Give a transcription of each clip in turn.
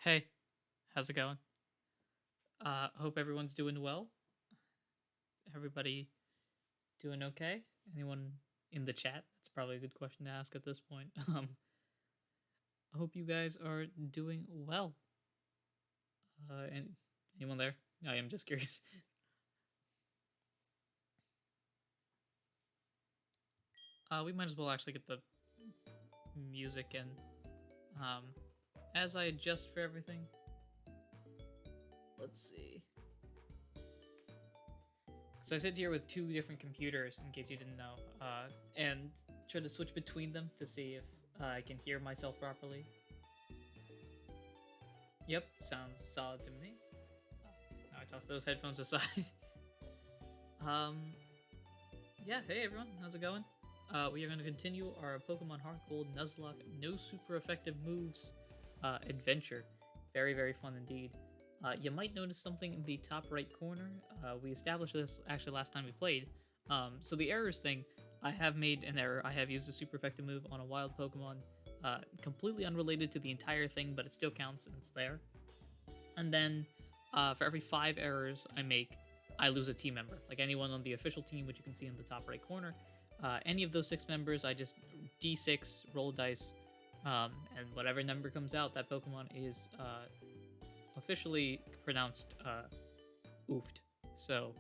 Hey, how's it going? Hope everyone's doing well. Everybody doing okay? Anyone in the chat? That's probably a good question to ask at this point. I hope you guys are doing well. And anyone there? I am just curious. We might as well actually get the music in. As I adjust for everything, let's see. So I sit here with two different computers, in case you didn't know, and try to switch between them to see if I can hear myself properly. Yep, sounds solid to me. Now I toss those headphones aside. Yeah, hey everyone, how's it going? We are going to continue our Pokemon HeartGold Nuzlocke No Super Effective Moves adventure. Very, very fun indeed. You might notice something in the top right corner. We established this actually last time we played. So the errors thing, I have made an error. I have used a super effective move on a wild Pokemon, completely unrelated to the entire thing, but it still counts and it's there. And then for every 5 errors I make, I lose a team member. Like anyone on the official team, which you can see in the top right corner. Any of those 6 members, I just D6, roll dice, and whatever number comes out, that Pokemon is officially pronounced oofed. So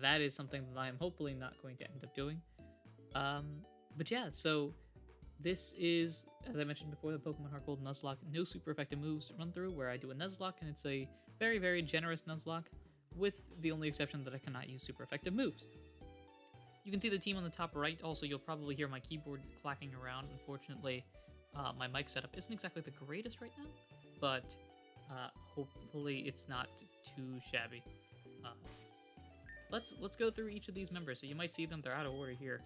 that is something that I am hopefully not going to end up doing. But yeah, so this is, as I mentioned before, the Pokemon HeartGold Nuzlocke No Super Effective Moves run through, where I do a Nuzlocke, and it's a very, very generous Nuzlocke, with the only exception that I cannot use super effective moves. You can see the team on the top right. Also, you'll probably hear my keyboard clacking around. Unfortunately, my mic setup isn't exactly the greatest right now, but hopefully it's not too shabby. Let's go through each of these members. So you might see them; they're out of order here,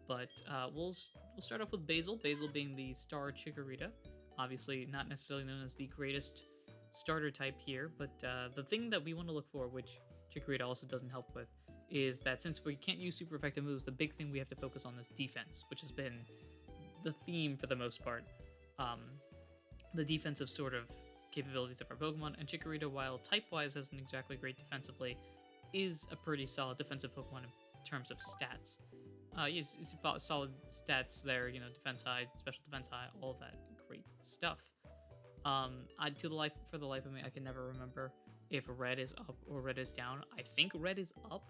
but we'll start off with Basil. Basil being the star Chikorita, obviously not necessarily known as the greatest starter type here, but the thing that we want to look for, which Chikorita also doesn't help with, is that since we can't use super effective moves, the big thing we have to focus on is defense, which has been the theme for the most part. The defensive sort of capabilities of our Pokemon, and Chikorita, while type-wise isn't exactly great defensively, is a pretty solid defensive Pokemon in terms of stats. You see solid stats there, you know, defense high, special defense high, all that great stuff. For the life of me, I can never remember if red is up or red is down. I think red is up.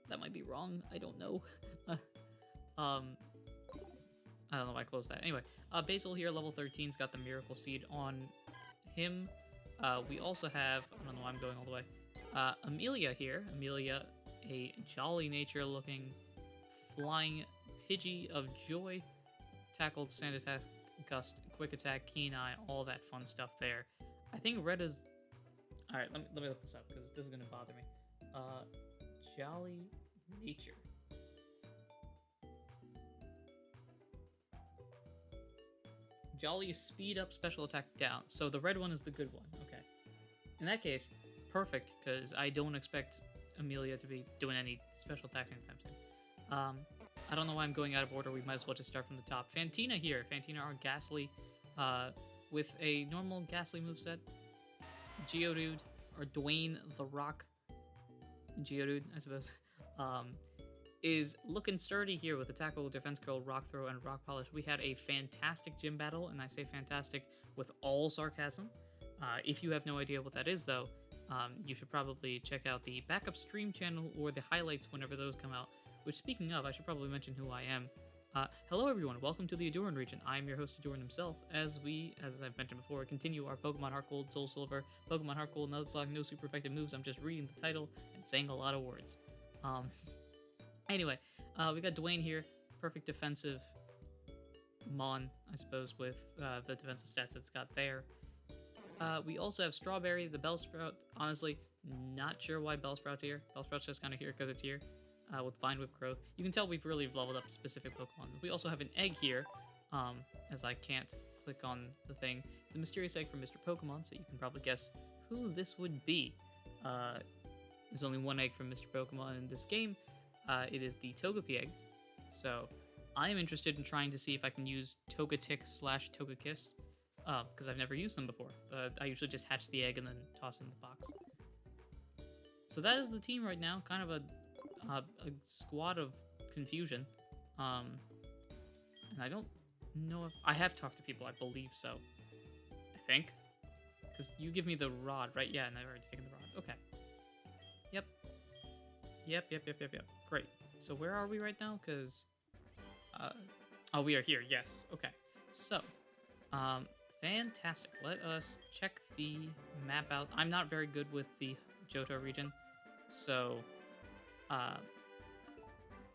That might be wrong. I don't know. I don't know why I closed that. Anyway, Basil here, level 13's got the Miracle Seed on him. We also have, I don't know why I'm going all the way, Amelia here. Amelia, a jolly nature looking flying Pidgey of Joy. Tackled, Sand Attack, Gust, Quick Attack, Keen Eye, all that fun stuff there. I think red is... Alright, let me look this up, because this is going to bother me. Jolly nature. Jolly is speed up, special attack down. So the red one is the good one. Okay. In that case, perfect, because I don't expect Amelia to be doing any special attacks anytime soon. I don't know why I'm going out of order. We might as well just start from the top. Fantina here. Fantina are Ghastly with a normal Ghastly moveset. Geodude, or Dwayne the Rock Geodude, I suppose, is looking sturdy here with a Tackle, Defense Curl, Rock Throw, and Rock Polish. We had a fantastic gym battle, and I say fantastic with all sarcasm. If you have no idea what that is, though, you should probably check out the backup stream channel or the highlights whenever those come out. Which, speaking of, I should probably mention who I am. Hello everyone, welcome to the Adoran region. I am your host Adoran himself, as I've mentioned before, continue our Pokemon Heart Gold, Soul Silver, Pokemon Heart Gold, Nuzlocke, no super effective moves. I'm just reading the title and saying a lot of words. Anyway, we got Dwayne here, perfect defensive Mon, I suppose, with the defensive stats it's got there. We also have Strawberry, the Bellsprout. Honestly, not sure why Bellsprout's here. Bellsprout's just kind of here because it's here. With Vine Whip Growth. You can tell we've really leveled up specific Pokemon. We also have an egg here, as I can't click on the thing. It's a mysterious egg from Mr. Pokemon, so you can probably guess who this would be. There's only one egg from Mr. Pokemon in this game. It is the Togepi egg. So I am interested in trying to see if I can use Togetic/Togekiss, because I've never used them before. I usually just hatch the egg and then toss it in the box. So that is the team right now, kind of a squad of confusion, and I don't know if I have talked to people. I believe so. I think, because you give me the rod, right? Yeah, and I've already taken the rod. Okay. Yep. Great. So where are we right now? Because, oh, we are here. Yes. Okay. So, fantastic. Let us check the map out. I'm not very good with the Johto region, so.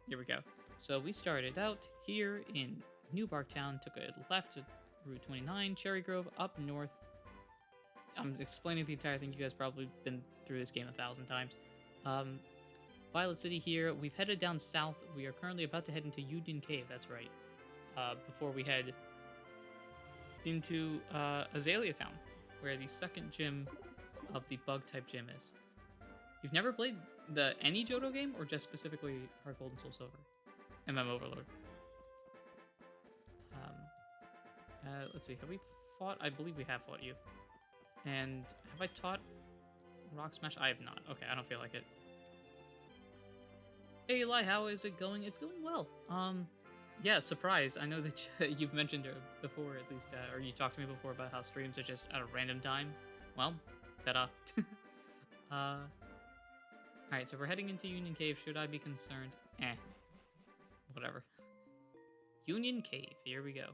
Here we go. So we started out here in New Barktown, took a left to Route 29, Cherry Grove, up north. I'm explaining the entire thing. You guys probably been through this game 1,000 times. Violet City here. We've headed down south. We are currently about to head into Union Cave. That's right. Before we head into Azalea Town, where the second gym of the Bug-type gym is. You've never played any Johto game, or just specifically Heart Gold and Soul Silver? MM Overload. Let's see. Have we fought? I believe we have fought you. And have I taught Rock Smash? I have not. Okay, I don't feel like it. Hey Eli, how is it going? It's going well. Yeah, surprise. I know that you've mentioned it before, at least, or you talked to me before about how streams are just at a random time. Well, ta-da. Alright, so we're heading into Union Cave. Should I be concerned? Whatever. Union Cave. Here we go.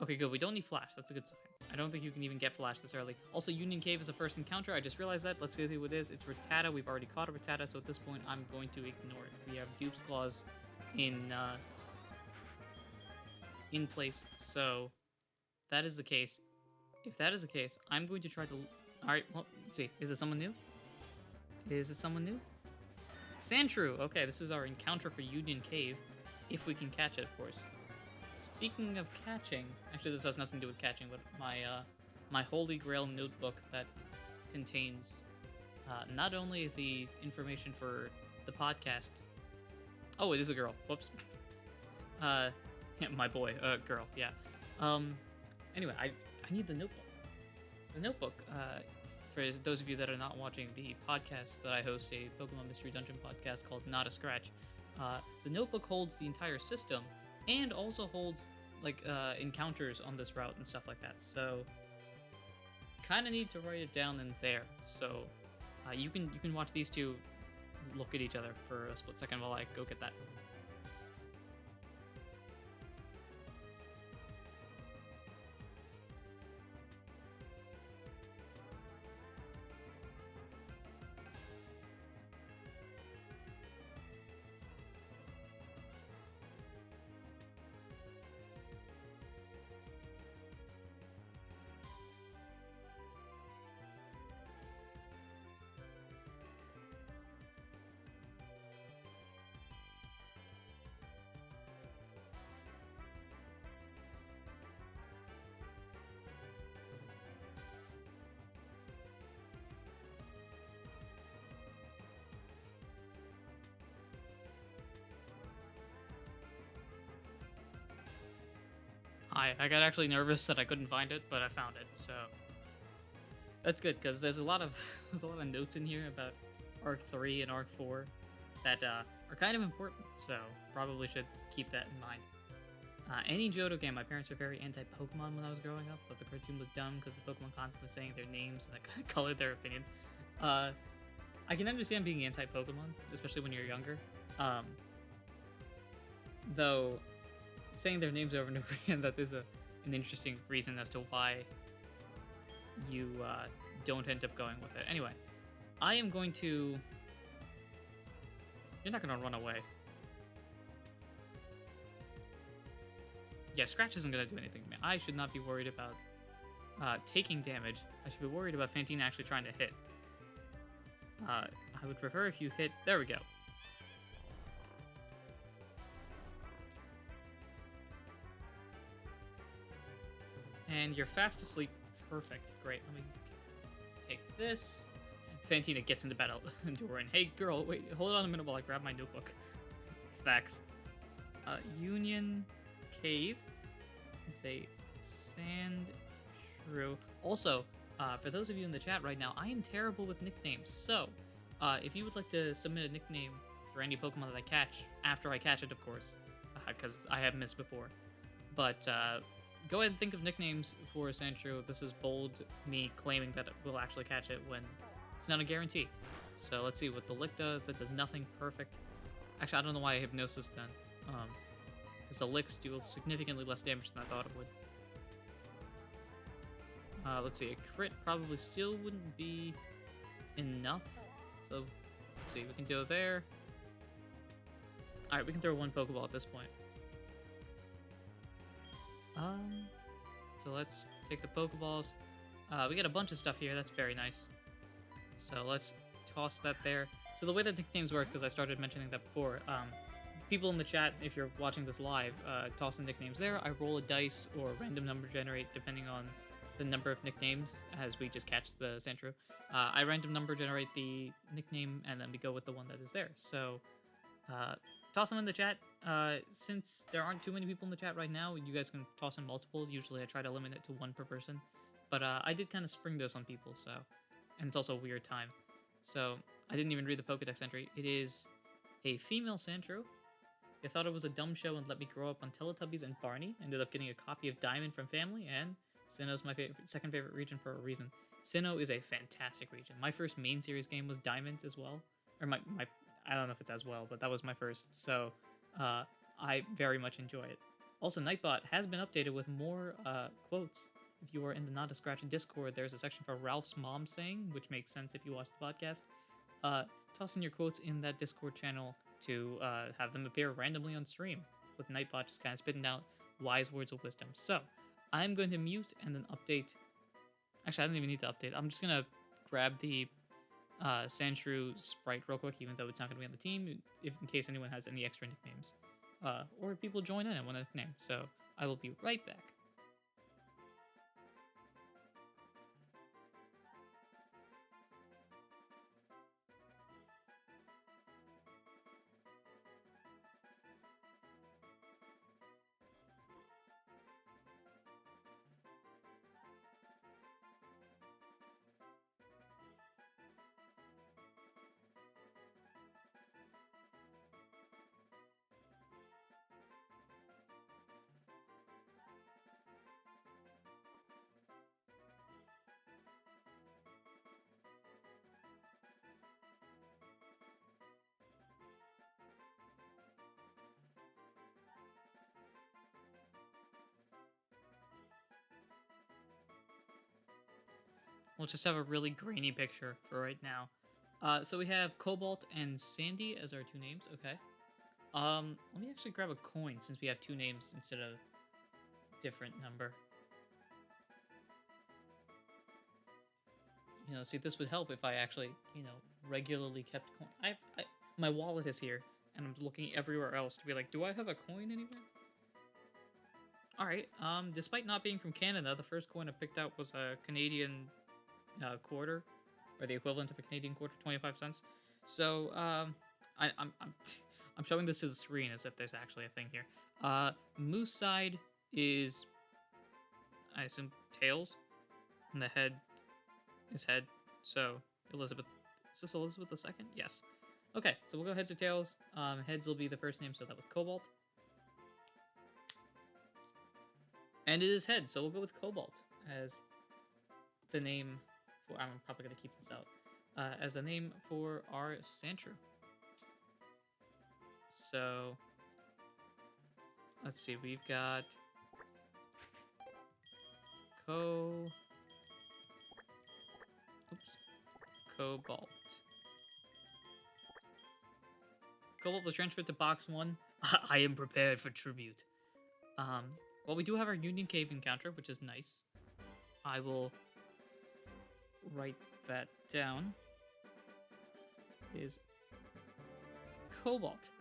Okay, good. We don't need Flash. That's a good sign. I don't think you can even get Flash this early. Also, Union Cave is a first encounter. I just realized that. Let's go see what it is. It's Rattata. We've already caught a Rattata, so at this point, I'm going to ignore it. We have Dupe's Claws in place, so that is the case. If that is the case, I'm going to try to... Alright, well, let's see. Is it someone new? Is it someone new? Sandshrew! Okay, this is our encounter for Union Cave. If we can catch it, of course. Speaking of catching... Actually, this has nothing to do with catching, but my Holy Grail notebook that contains not only the information for the podcast... Oh, it is a girl. Whoops. Yeah, my boy. Girl, yeah. Anyway, I need the notebook. The notebook, for those of you that are not watching the podcast that I host, a Pokemon Mystery Dungeon podcast called Not a Scratch, the notebook holds the entire system and also holds like encounters on this route and stuff like that. So, kind of need to write it down in there. So, you can watch these two look at each other for a split second while I go get that. I got actually nervous that I couldn't find it, but I found it, so that's good because there's a lot of there's a lot of notes in here about Arc 3 and Arc 4 that are kind of important, so probably should keep that in mind. Any Johto game, my parents were very anti-Pokemon when I was growing up, but the cartoon was dumb because the Pokemon constantly saying their names and that kind of colored their opinions. I can understand being anti-Pokemon, especially when you're younger. Though saying their names over and over again, that is an interesting reason as to why you don't end up going with it. Anyway, I am going to... You're not going to run away. Yeah, Scratch isn't going to do anything to me. I should not be worried about taking damage. I should be worried about Fantina actually trying to hit. I would prefer if you hit... There we go. And you're fast asleep. Perfect. Great. Let me take this. Fantina gets into battle. Doran. Hey, girl, wait. Hold on a minute while I grab my notebook. Facts. Union Cave. It's a sand shrew. Also, for those of you in the chat right now, I am terrible with nicknames. So, if you would like to submit a nickname for any Pokemon that I catch, after I catch it, of course, because I have missed before. But go ahead and think of nicknames for Sandshrew. This is bold me claiming that we'll actually catch it when it's not a guarantee. So let's see what the Lick does. That does nothing. Perfect. Actually, I don't know why I Hypnosis then. Because the Licks do significantly less damage than I thought it would. Let's see. A crit probably still wouldn't be enough. So let's see. We can go there. Alright, we can throw one Pokeball at this point. So let's take the Pokeballs. We got a bunch of stuff here. That's very nice. So let's toss that there. So the way that nicknames work, because I started mentioning that before, people in the chat, if you're watching this live, toss in nicknames there. I roll a dice or a random number generate depending on the number of nicknames as we just catch the Sandshrew. I random number generate the nickname and then we go with the one that is there. So toss them in the chat. Since there aren't too many people in the chat right now, you guys can toss in multiples. Usually I try to limit it to one per person. But I did kind of spring this on people, so... And it's also a weird time. So I didn't even read the Pokedex entry. It is a female Sandshrew. They thought it was a dumb show and let me grow up on Teletubbies and Barney. Ended up getting a copy of Diamond from family, and Sinnoh's my second favorite region for a reason. Sinnoh is a fantastic region. My first main series game was Diamond as well. Or my I don't know if it's as well, but that was my first. So I very much enjoy it. Also, Nightbot has been updated with more quotes. If you are in the Not a Scratch Discord, there's a section for Ralph's mom saying, which makes sense if you watch the podcast. Toss in your quotes in that Discord channel to have them appear randomly on stream, with Nightbot just kind of spitting out wise words of wisdom. So, I'm going to mute and then update. Actually, I don't even need to update. I'm just going to grab the Sandshrew sprite real quick, even though it's not going to be on the team, if in case anyone has any extra nicknames. Or people join in and want a nickname. So, I will be right back. We'll just have a really grainy picture for right now. So we have Cobalt and Sandy as our two names. Okay. Let me actually grab a coin since we have two names instead of different number. You know, see, this would help if I actually, you know, regularly kept coin. My wallet is here, and I'm looking everywhere else to be like, do I have a coin anywhere? All right. Despite not being from Canada, the first coin I picked out was a Canadian quarter, or the equivalent of a Canadian quarter, 25 cents. So I'm showing this to the screen as if there's actually a thing here. Moose side is I assume tails, and the head is head. So Elizabeth, is this Elizabeth II? Yes. Okay, so we'll go heads or tails. Heads will be the first name, so that was Cobalt. And it is head, so we'll go with Cobalt as the name for. I'm probably gonna keep this out as the name for our Sandshrew. So let's see, we've got Cobalt. Cobalt was transferred to box 1. I am prepared for tribute. Well, we do have our Union Cave encounter, which is nice. I will write that down. Is Cobalt.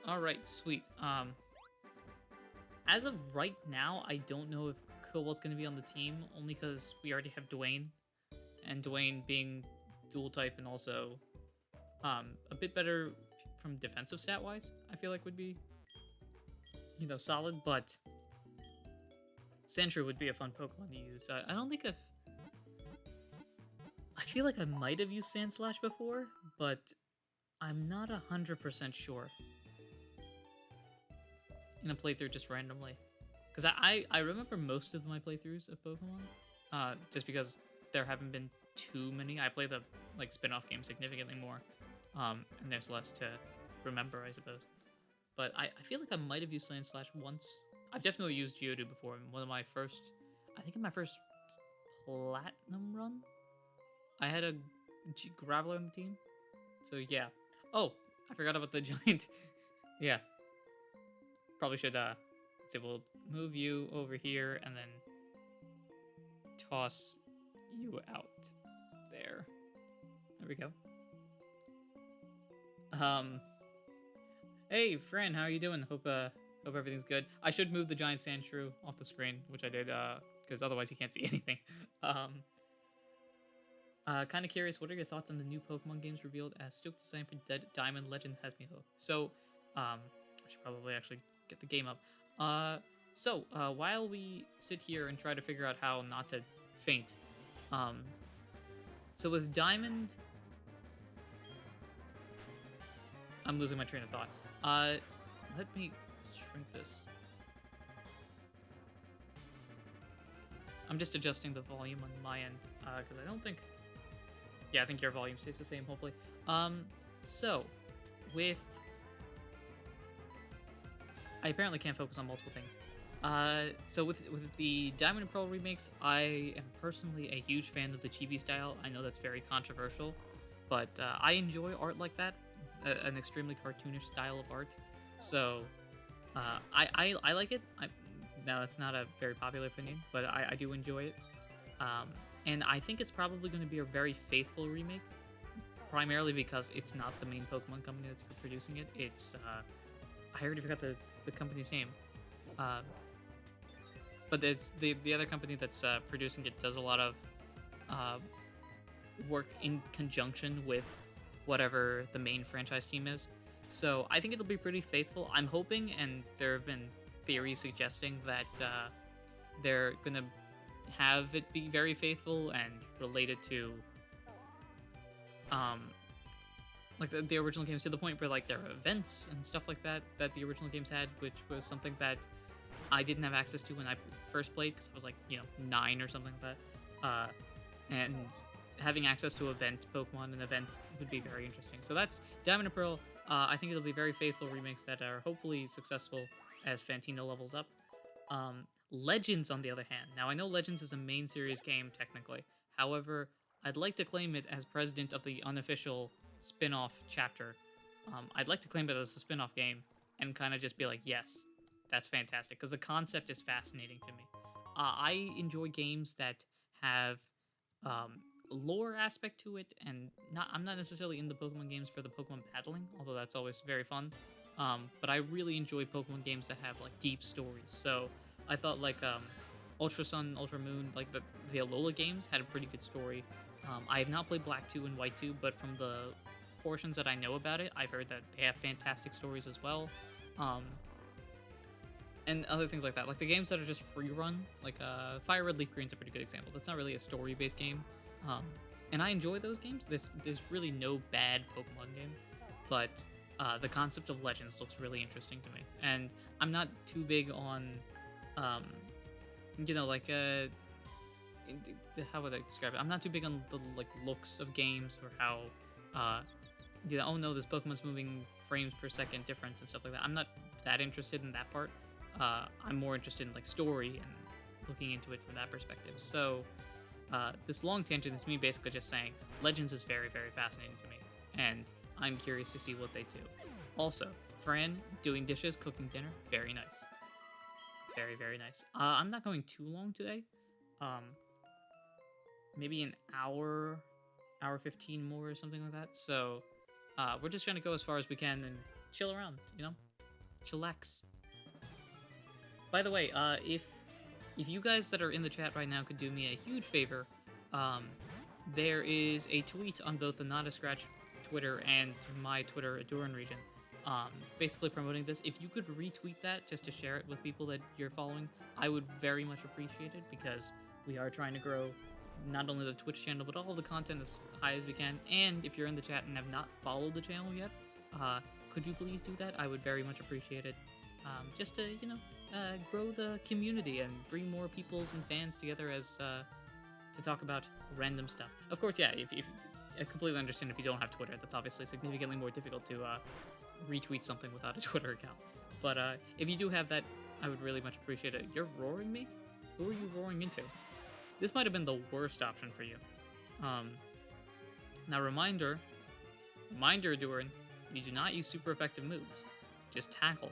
All right, sweet. As of right now, I don't know if Cobalt's going to be on the team, only because we already have Dwayne, and Dwayne being dual type and also a bit better from defensive stat wise, I feel like would be, you know, solid. But Sandshrew would be a fun Pokemon to use. I don't think I feel like I might have used Sandslash before, but I'm not 100% sure in a playthrough just randomly, because I remember most of my playthroughs of Pokemon, just because there haven't been too many. I play the like spin-off games significantly more, and there's less to remember, I suppose. But I feel like I might have used Sandslash once. I've definitely used Geodude before. In one of my first, I think in my first Platinum run, I had a Graveler on the team. So yeah. Oh, I forgot about the giant. Yeah. Probably should, let's see, we'll move you over here and then toss you out there. There we go. Hey, Fran, how are you doing? Hope everything's good. I should move the giant Sandshrew off the screen, which I did, because otherwise you can't see anything. Kind of curious, what are your thoughts on the new Pokemon games revealed as Stoked to sign for Diamond Legend has me hooked? So, I should probably actually get the game up. While we sit here and try to figure out how not to faint, so with Diamond, I'm losing my train of thought. Let me shrink this. I'm just adjusting the volume on my end, because I don't think... Yeah, I think your volume stays the same, hopefully. So, with... I apparently can't focus on multiple things. So with the Diamond and Pearl remakes, I am personally a huge fan of the chibi style. I know that's very controversial, but I enjoy art like that, an extremely cartoonish style of art. So I like it. Now, that's not a very popular opinion, but I do enjoy it. And I think it's probably going to be a very faithful remake, primarily because it's not the main Pokemon company that's producing it. It's, I already forgot the company's name. But it's the other company that's producing it does a lot of work in conjunction with whatever the main franchise team is. So I think it'll be pretty faithful. I'm hoping, and there have been theories suggesting that they're gonna have it be very faithful and related to like the original games, to the point where like there are events and stuff like that that the original games had, which was something that I didn't have access to when I first played, because I was like, 9 or something like that. And having access to event Pokemon and events would be very interesting. So that's Diamond and Pearl. I think it'll be very faithful remakes that are hopefully successful as Fantino levels up. Legends, on the other hand. Now, I know Legends is a main series game, technically. However, I'd like to claim it as president of the unofficial spin-off chapter. I'd like to claim it as a spin-off game and kind of just be like, yes, that's fantastic, because the concept is fascinating to me. I enjoy games that have lore aspect to it, and I'm not necessarily in the Pokemon games for the Pokemon battling, although that's always very fun. But I really enjoy Pokemon games that have like deep stories. So I thought like Ultra Sun, Ultra Moon, like the Alola games had a pretty good story. I have not played Black 2 and White 2, but from the portions that I know about it, I've heard that they have fantastic stories as well. and other things like that. Like the games that are just free run, like Fire Red Leaf Green's a pretty good example. That's not really a story based game, um, and I enjoy those games. There's really no bad Pokemon game, but the concept of Legends looks really interesting to me, and I'm not too big on, um, like how would I describe it? I'm not too big on the like looks of games or how, oh no, this Pokemon's moving frames per second difference and stuff like that. I'm not that interested in that part. I'm more interested in like story and looking into it from that perspective. So this long tangent is me basically just saying Legends is very, very fascinating to me, and I'm curious to see what they do. Also, Fran doing dishes, cooking dinner, very nice. Very, very nice. I'm not going too long today. Maybe an hour 15 more or something like that. So we're just trying to go as far as we can and chill around, chillax. By the way, if you guys that are in the chat right now could do me a huge favor, there is a tweet on both the Not a Scratch Twitter and my Twitter, Aduran region, basically promoting this. If you could retweet that just to share it with people that you're following, I would very much appreciate it, because we are trying to grow not only the Twitch channel, but all the content as high as we can. And if you're in the chat and have not followed the channel yet, could you please do that? I would very much appreciate it. Just to, grow the community and bring more peoples and fans together as to talk about random stuff. Of course, yeah, if I completely understand if you don't have Twitter, that's obviously significantly more difficult to retweet something without a Twitter account. But if you do have that, I would really much appreciate it. You're roaring me? Who are you roaring into? This might have been the worst option for you. Now, reminder, Durin, you do not use super effective moves. Just tackle.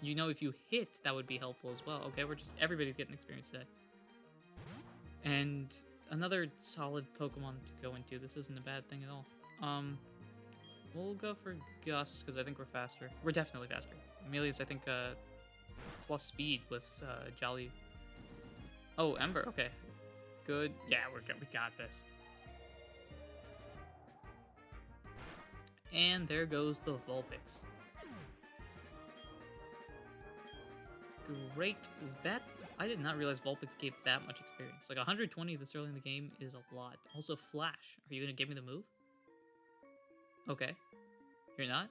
If you hit, that would be helpful as well. Okay, everybody's getting experience today. And another solid Pokemon to go into. This isn't a bad thing at all. We'll go for Gust, because I think we're faster. We're definitely faster. Amelia's, I think, plus speed with Jolly. Oh, Ember, okay. Good. Yeah, we got this. And there goes the Vulpix. Great. I did not realize Vulpix gave that much experience. Like 120 this early in the game is a lot. Also, Flash. Are you going to give me the move? Okay. You're not?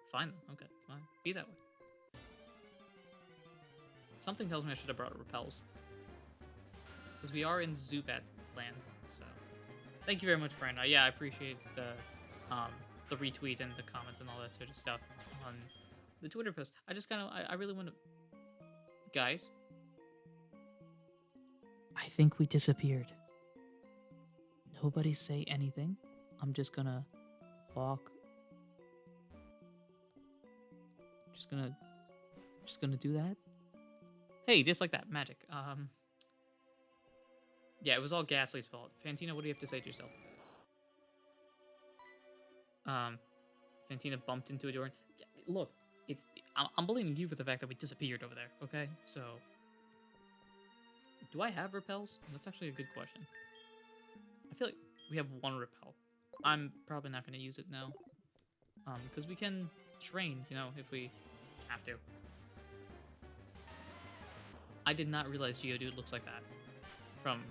Fine then. Okay, fine. Be that way. Something tells me I should have brought Repels. Because we are in Zubat land, so... Thank you very much, friend. Yeah, I appreciate the retweet and the comments and all that sort of stuff on the Twitter post. I just kind of... I really want to... Guys? I think we disappeared. Nobody say anything. I'm just gonna walk. Just gonna do that. Hey, just like that. Magic. Yeah, it was all Ghastly's fault. Fantina, what do you have to say to yourself? Fantina bumped into a door. Look, I'm blaming you for the fact that we disappeared over there, okay? So, do I have repels? That's actually a good question. I feel like we have one repel. I'm probably not going to use it now. Because we can train, if we have to. I did not realize Geodude looks like that from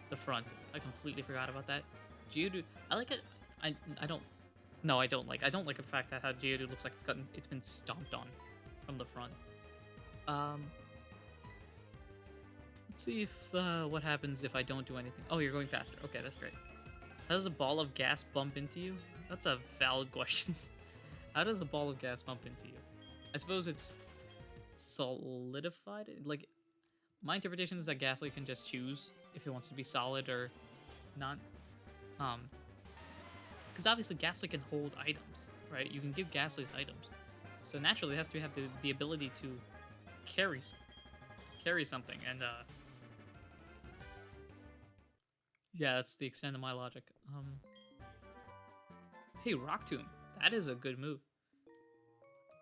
the front. I completely forgot about that. Geodude, I like it. I don't like the fact that how Geodude looks like it's been stomped on from the front. Let's see if what happens if I don't do anything. Oh, you're going faster. Okay, that's great. How does a ball of gas bump into you? That's a valid question. How does a ball of gas bump into you? I suppose it's solidified. Like, my interpretation is that Ghastly can just choose if it wants to be solid or not. Because obviously Ghastly can hold items, right? You can give Ghastly's items. So naturally it has to have the ability to carry something. And, yeah, that's the extent of my logic. Hey, Rock Tomb. That is a good move.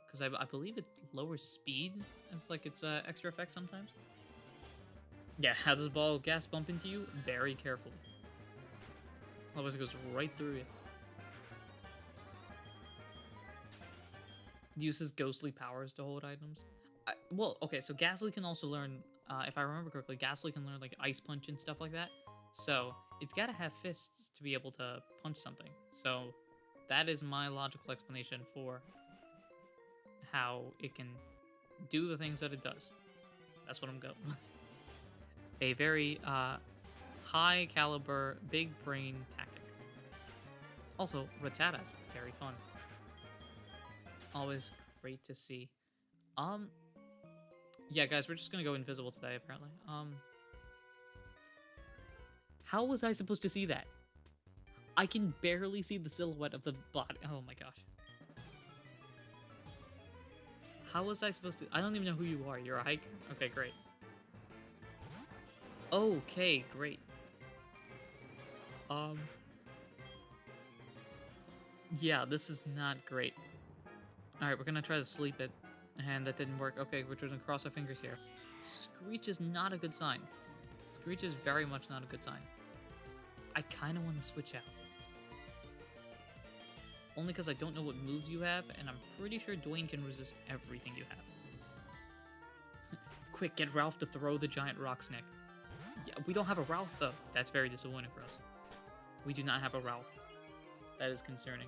Because I believe it lowers speed as, like, its extra effect sometimes. Yeah, how does a ball of gas bump into you? Very carefully. Otherwise it goes right through you. Uses ghostly powers to hold items. Well, okay, so Ghastly can also learn, if I remember correctly, Ghastly can learn like Ice Punch and stuff like that. So it's got to have fists to be able to punch something. So that is my logical explanation for how it can do the things that it does. That's what I'm going. A very high caliber, big brain tactic. Also, Rattatas, very fun. Always great to see. Yeah, guys, we're just gonna go invisible today, apparently. How was I supposed to see that? I can barely see the silhouette of the body. Oh my gosh. How was I supposed to? I don't even know who you are. You're a hiker? Okay, great. Okay, great. Yeah, this is not great. Alright, we're gonna try to sleep it. And that didn't work. Okay, we're just gonna cross our fingers here. Screech is not a good sign. Screech is very much not a good sign. I kind of want to switch out. Only because I don't know what moves you have, and I'm pretty sure Dwayne can resist everything you have. Quick, get Ralph to throw the giant rock snake. Yeah, we don't have a Ralph, though. That's very disappointing for us. We do not have a Ralph. That is concerning.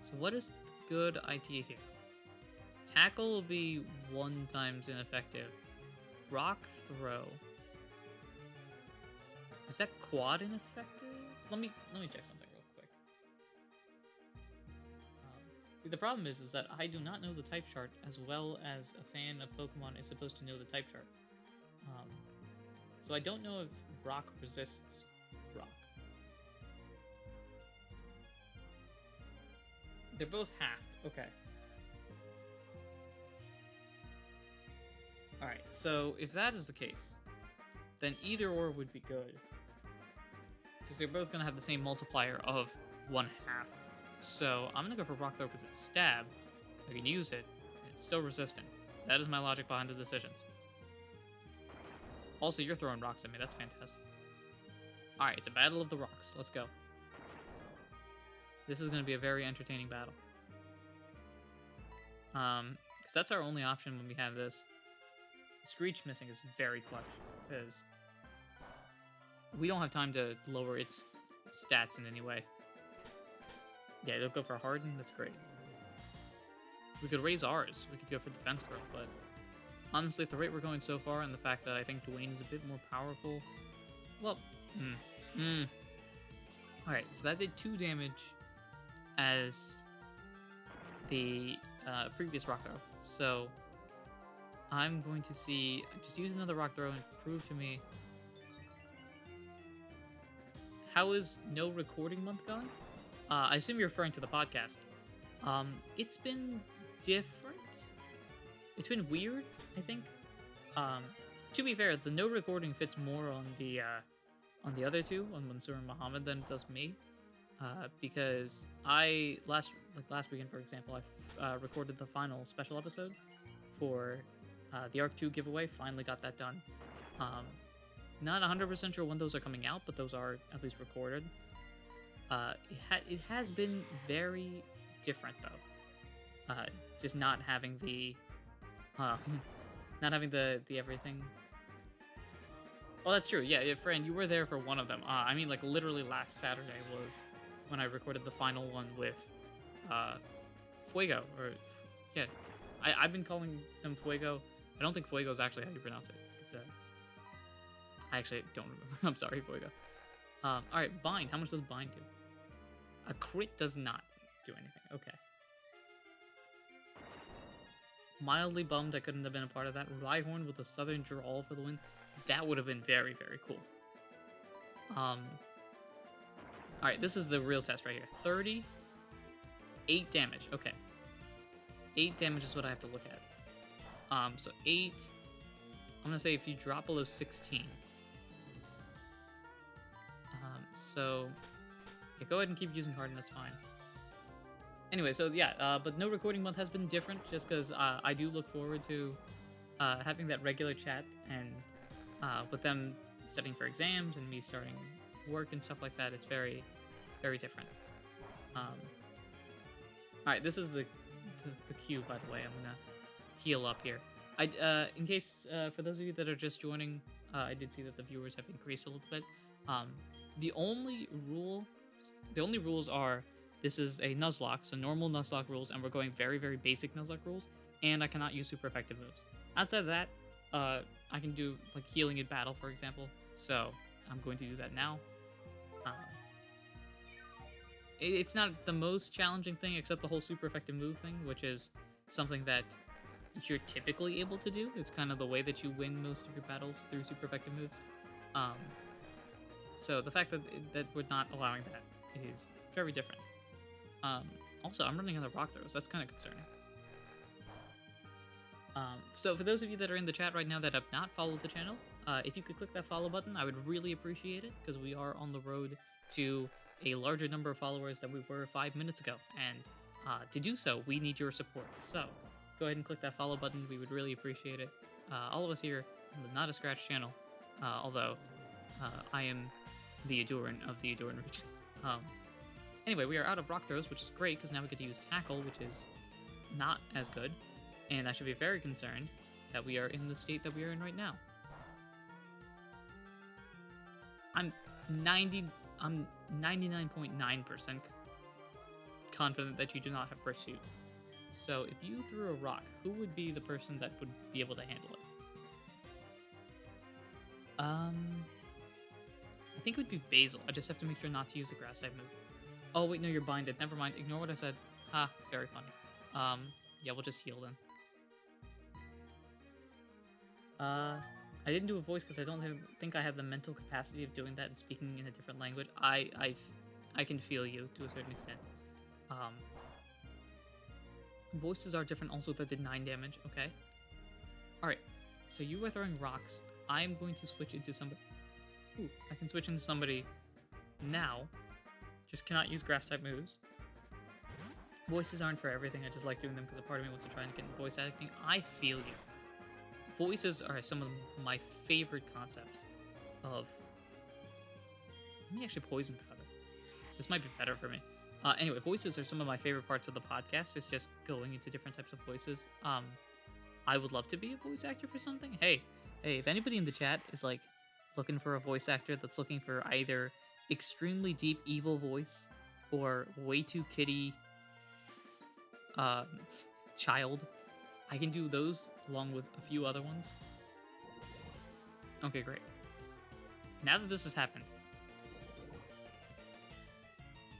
So what is the good idea here? Tackle will be 1 times ineffective. Rock throw. Is that quad ineffective? Let me check something real quick. See, the problem is that I do not know the type chart as well as a fan of Pokemon is supposed to know the type chart. So I don't know if rock resists rock. They're both halved. Okay. Alright, so if that is the case, then either or would be good. Because they're both going to have the same multiplier of 1/2. So I'm going to go for Rock Throw because it's stab. I can use it. It's still resistant. That is my logic behind the decisions. Also, you're throwing rocks at me. That's fantastic. Alright, it's a battle of the rocks. Let's go. This is going to be a very entertaining battle. Because that's our only option when we have this. Screech missing is very clutch, because we don't have time to lower its stats in any way. Yeah, it'll go for Harden. That's great. We could raise ours. We could go for Defense Growth, but honestly, at the rate we're going so far, and the fact that I think Dwayne is a bit more powerful, well, Alright, so that did 2 damage as the previous Rock Throw. So I'm going to just use another Rock Throw and prove to me. How is no recording month going? I assume you're referring to the podcast. It's been different. It's been weird, I think. To be fair, the no recording fits more on the other two, on Mansoor and Muhammad, than it does me. Because last weekend, for example, I recorded the final special episode for the Arc 2 giveaway. Finally got that done. Not 100% sure when those are coming out, but those are at least recorded. It has been very different, though. Just not having the everything. Oh, that's true. Yeah, friend, you were there for one of them. I mean, like, literally last Saturday was when I recorded the final one with Fuego. Or, yeah, I've been calling them Fuego. I don't think Fuego is actually how you pronounce it. I actually don't remember. I'm sorry, Fuego. Alright, Bind. How much does Bind do? A crit does not do anything. Okay. Mildly bummed I couldn't have been a part of that. Rhyhorn with a Southern Drawl for the win. That would have been very, very cool. Alright, this is the real test right here. 30. 8 damage. Okay. 8 damage is what I have to look at. So 8. I'm gonna say if you drop below 16. So yeah, go ahead and keep using Harden, that's fine. Anyway, so yeah, but no recording month has been different just because I do look forward to having that regular chat, and with them studying for exams and me starting work and stuff like that, it's very, very different. Alright, this is the the queue, by the way. I'm gonna heal up here. In case for those of you that are just joining, I did see that the viewers have increased a little bit. Um, the only rules are this is a Nuzlocke, so normal Nuzlocke rules, and we're going very, very basic Nuzlocke rules, and I cannot use super effective moves. Outside of that, I can do like healing in battle, for example. So I'm going to do that now. It's not the most challenging thing, except the whole super effective move thing, which is something that you're typically able to do. It's kind of the way that you win most of your battles through super effective moves. So the fact that we're not allowing that is very different. Also, I'm running out of rock throws. That's kind of concerning. So for those of you that are in the chat right now that have not followed the channel, if you could click that follow button, I would really appreciate it, because we are on the road to a larger number of followers than we were 5 minutes ago. And to do so, we need your support. So go ahead and click that follow button. We would really appreciate it. All of us here on the Not a Scratch channel, although I am the Adoran of the Adoran region. Anyway, we are out of rock throws, which is great, because now we get to use tackle, which is not as good. And I should be very concerned that we are in the state that we are in right now. I'm 99.9% confident that you do not have pursuit. So if you threw a rock, who would be the person that would be able to handle it? I think it would be Basil. I just have to make sure not to use a grass type move. Oh wait, no, you're binded. Never mind. Ignore what I said. Ha, very funny. Yeah, we'll just heal then. I didn't do a voice because I don't think I have the mental capacity of doing that and speaking in a different language. I can feel you to a certain extent. Voices are different also that did 9 damage, okay? Alright, so you were throwing rocks. I'm going to switch into somebody... Ooh, I can switch into somebody now. Just cannot use grass type moves. Voices aren't for everything, I just like doing them because a part of me wants to try and get into voice acting. I feel you. Voices are some of my favorite concepts of... Let me actually poison powder. This might be better for me. Anyway, voices are some of my favorite parts of the podcast. It's just going into different types of voices. I would love to be a voice actor for something. Hey, if anybody in the chat is like looking for a voice actor that's looking for either extremely deep evil voice or way too kitty child, I can do those along with a few other ones. Okay, great. Now that this has happened,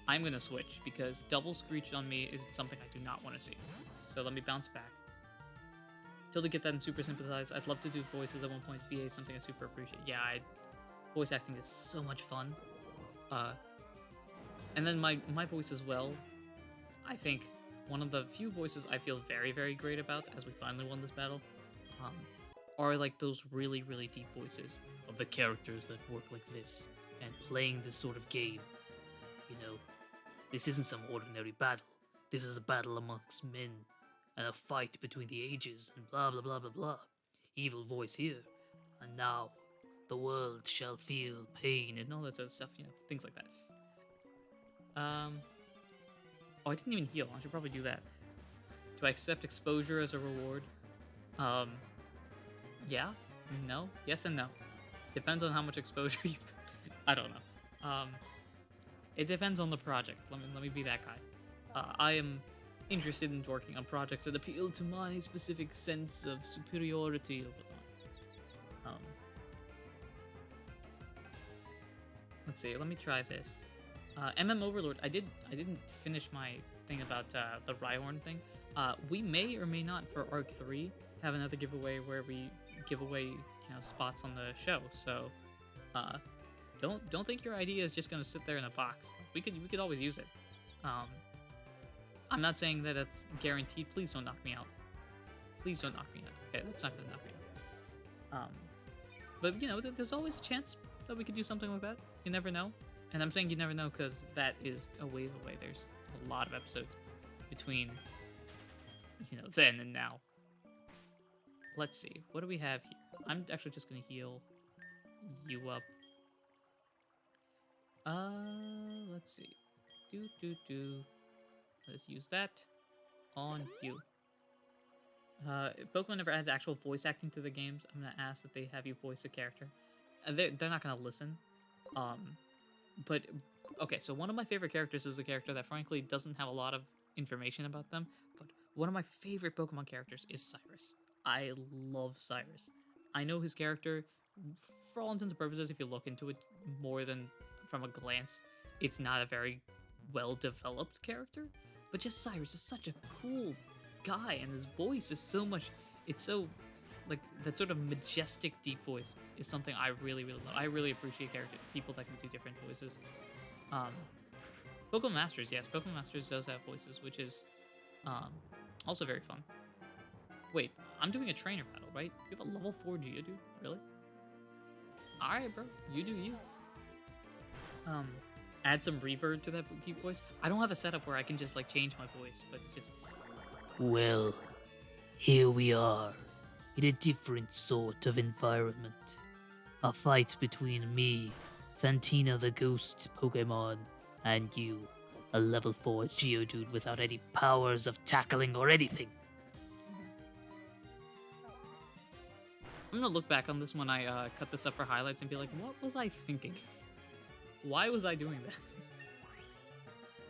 I'm going to switch, because double screech on me is something I do not want to see. So let me bounce back. Totally get that and super sympathize. I'd love to do voices at one point. VA is something I super appreciate. Yeah, voice acting is so much fun. And then my voice as well. I think one of the few voices I feel very, very great about as we finally won this battle are like those really, really deep voices of the characters that work like this and playing this sort of game. You know, this isn't some ordinary battle. This is a battle amongst men and a fight between the ages and blah blah blah blah blah. Evil voice here. And now the world shall feel pain and all that sort of stuff, you know, things like that. Oh, I didn't even heal. I should probably do that. Do I accept exposure as a reward? Yeah, no, yes and no. Depends on how much exposure you've... I don't know. It depends on the project. Let me be that guy. I am interested in working on projects that appeal to my specific sense of superiority or whatnot. Let's see. Let me try this. MM Overlord. I didn't finish my thing about the Rhyhorn thing. We may or may not for Arc 3 have another giveaway where we give away, you know, spots on the show. So don't think your idea is just gonna sit there in a box. We could always use it. I'm not saying that it's guaranteed. Please don't knock me out. Please don't knock me out. Okay, that's not gonna knock me out. But you know, there's always a chance that we could do something like that. You never know. And I'm saying you never know because that is a ways away. There's a lot of episodes between, you know, then and now. Let's see. What do we have here? I'm actually just going to heal you up. Let's see. Let's use that. on you. If Pokemon never adds actual voice acting to the games, I'm gonna ask that they have you voice a character. They're not gonna listen. But okay, so one of my favorite characters is a character that frankly doesn't have a lot of information about them, but one of my favorite Pokemon characters is Cyrus. I love Cyrus. I know his character, for all intents and purposes, if you look into it more than from a glance, it's not a very well developed character, but just Cyrus is such a cool guy, and his voice is so much, it's so like that sort of majestic deep voice is something I really love. I really appreciate people that can do different voices. Pokemon Masters, yes, Pokemon Masters does have voices, which is also very fun. Wait, I'm doing a trainer battle, right? You have a level 4 Geodude? Really? Alright, bro. You do you. Add some reverb to that deep voice. I don't have a setup where I can just like change my voice, but it's just... Well, here we are, in a different sort of environment. A fight between me, Fantina the Ghost Pokemon, and you, a level 4 Geodude without any powers of tackling or anything. I'm gonna look back on this when I cut this up for highlights and be like, what was I thinking? Why was I doing that?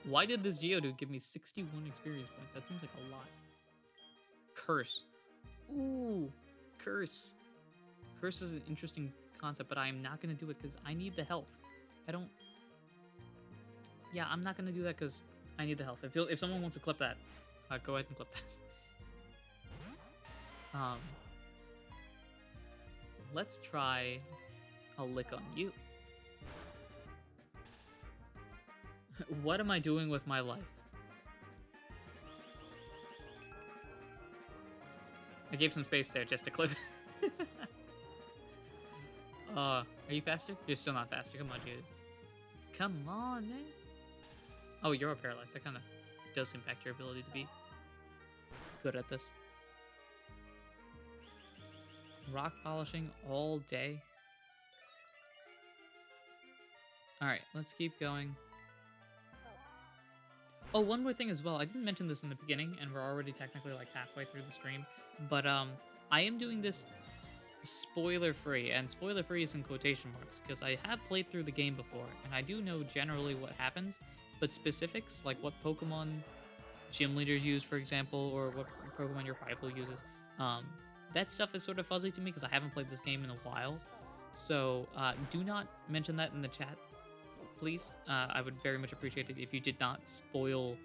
Why did this Geodude give me 61 experience points? That seems like a lot. Curse. Ooh, Curse. Curse is an interesting concept, but I am not gonna do it because I need the health. I don't... Yeah, I'm not gonna do that because I need the health. If someone wants to clip that, go ahead and clip that. Let's try a lick on you. What am I doing with my life? I gave some space there just to clip. Are you faster? You're still not faster. Come on, dude. Come on, man. Oh, you're paralyzed. That kind of does impact your ability to be good at this. Rock polishing all day. Alright, let's keep going. Oh, one more thing as well. I didn't mention this in the beginning, and we're already technically like halfway through the stream. But I am doing this spoiler-free, and spoiler-free is in quotation marks, because I have played through the game before, and I do know generally what happens, but specifics, like what Pokemon gym leaders use, for example, or what Pokemon your rival uses, that stuff is sort of fuzzy to me because I haven't played this game in a while. So do not mention that in the chat, please. I would very much appreciate it if you did not spoil.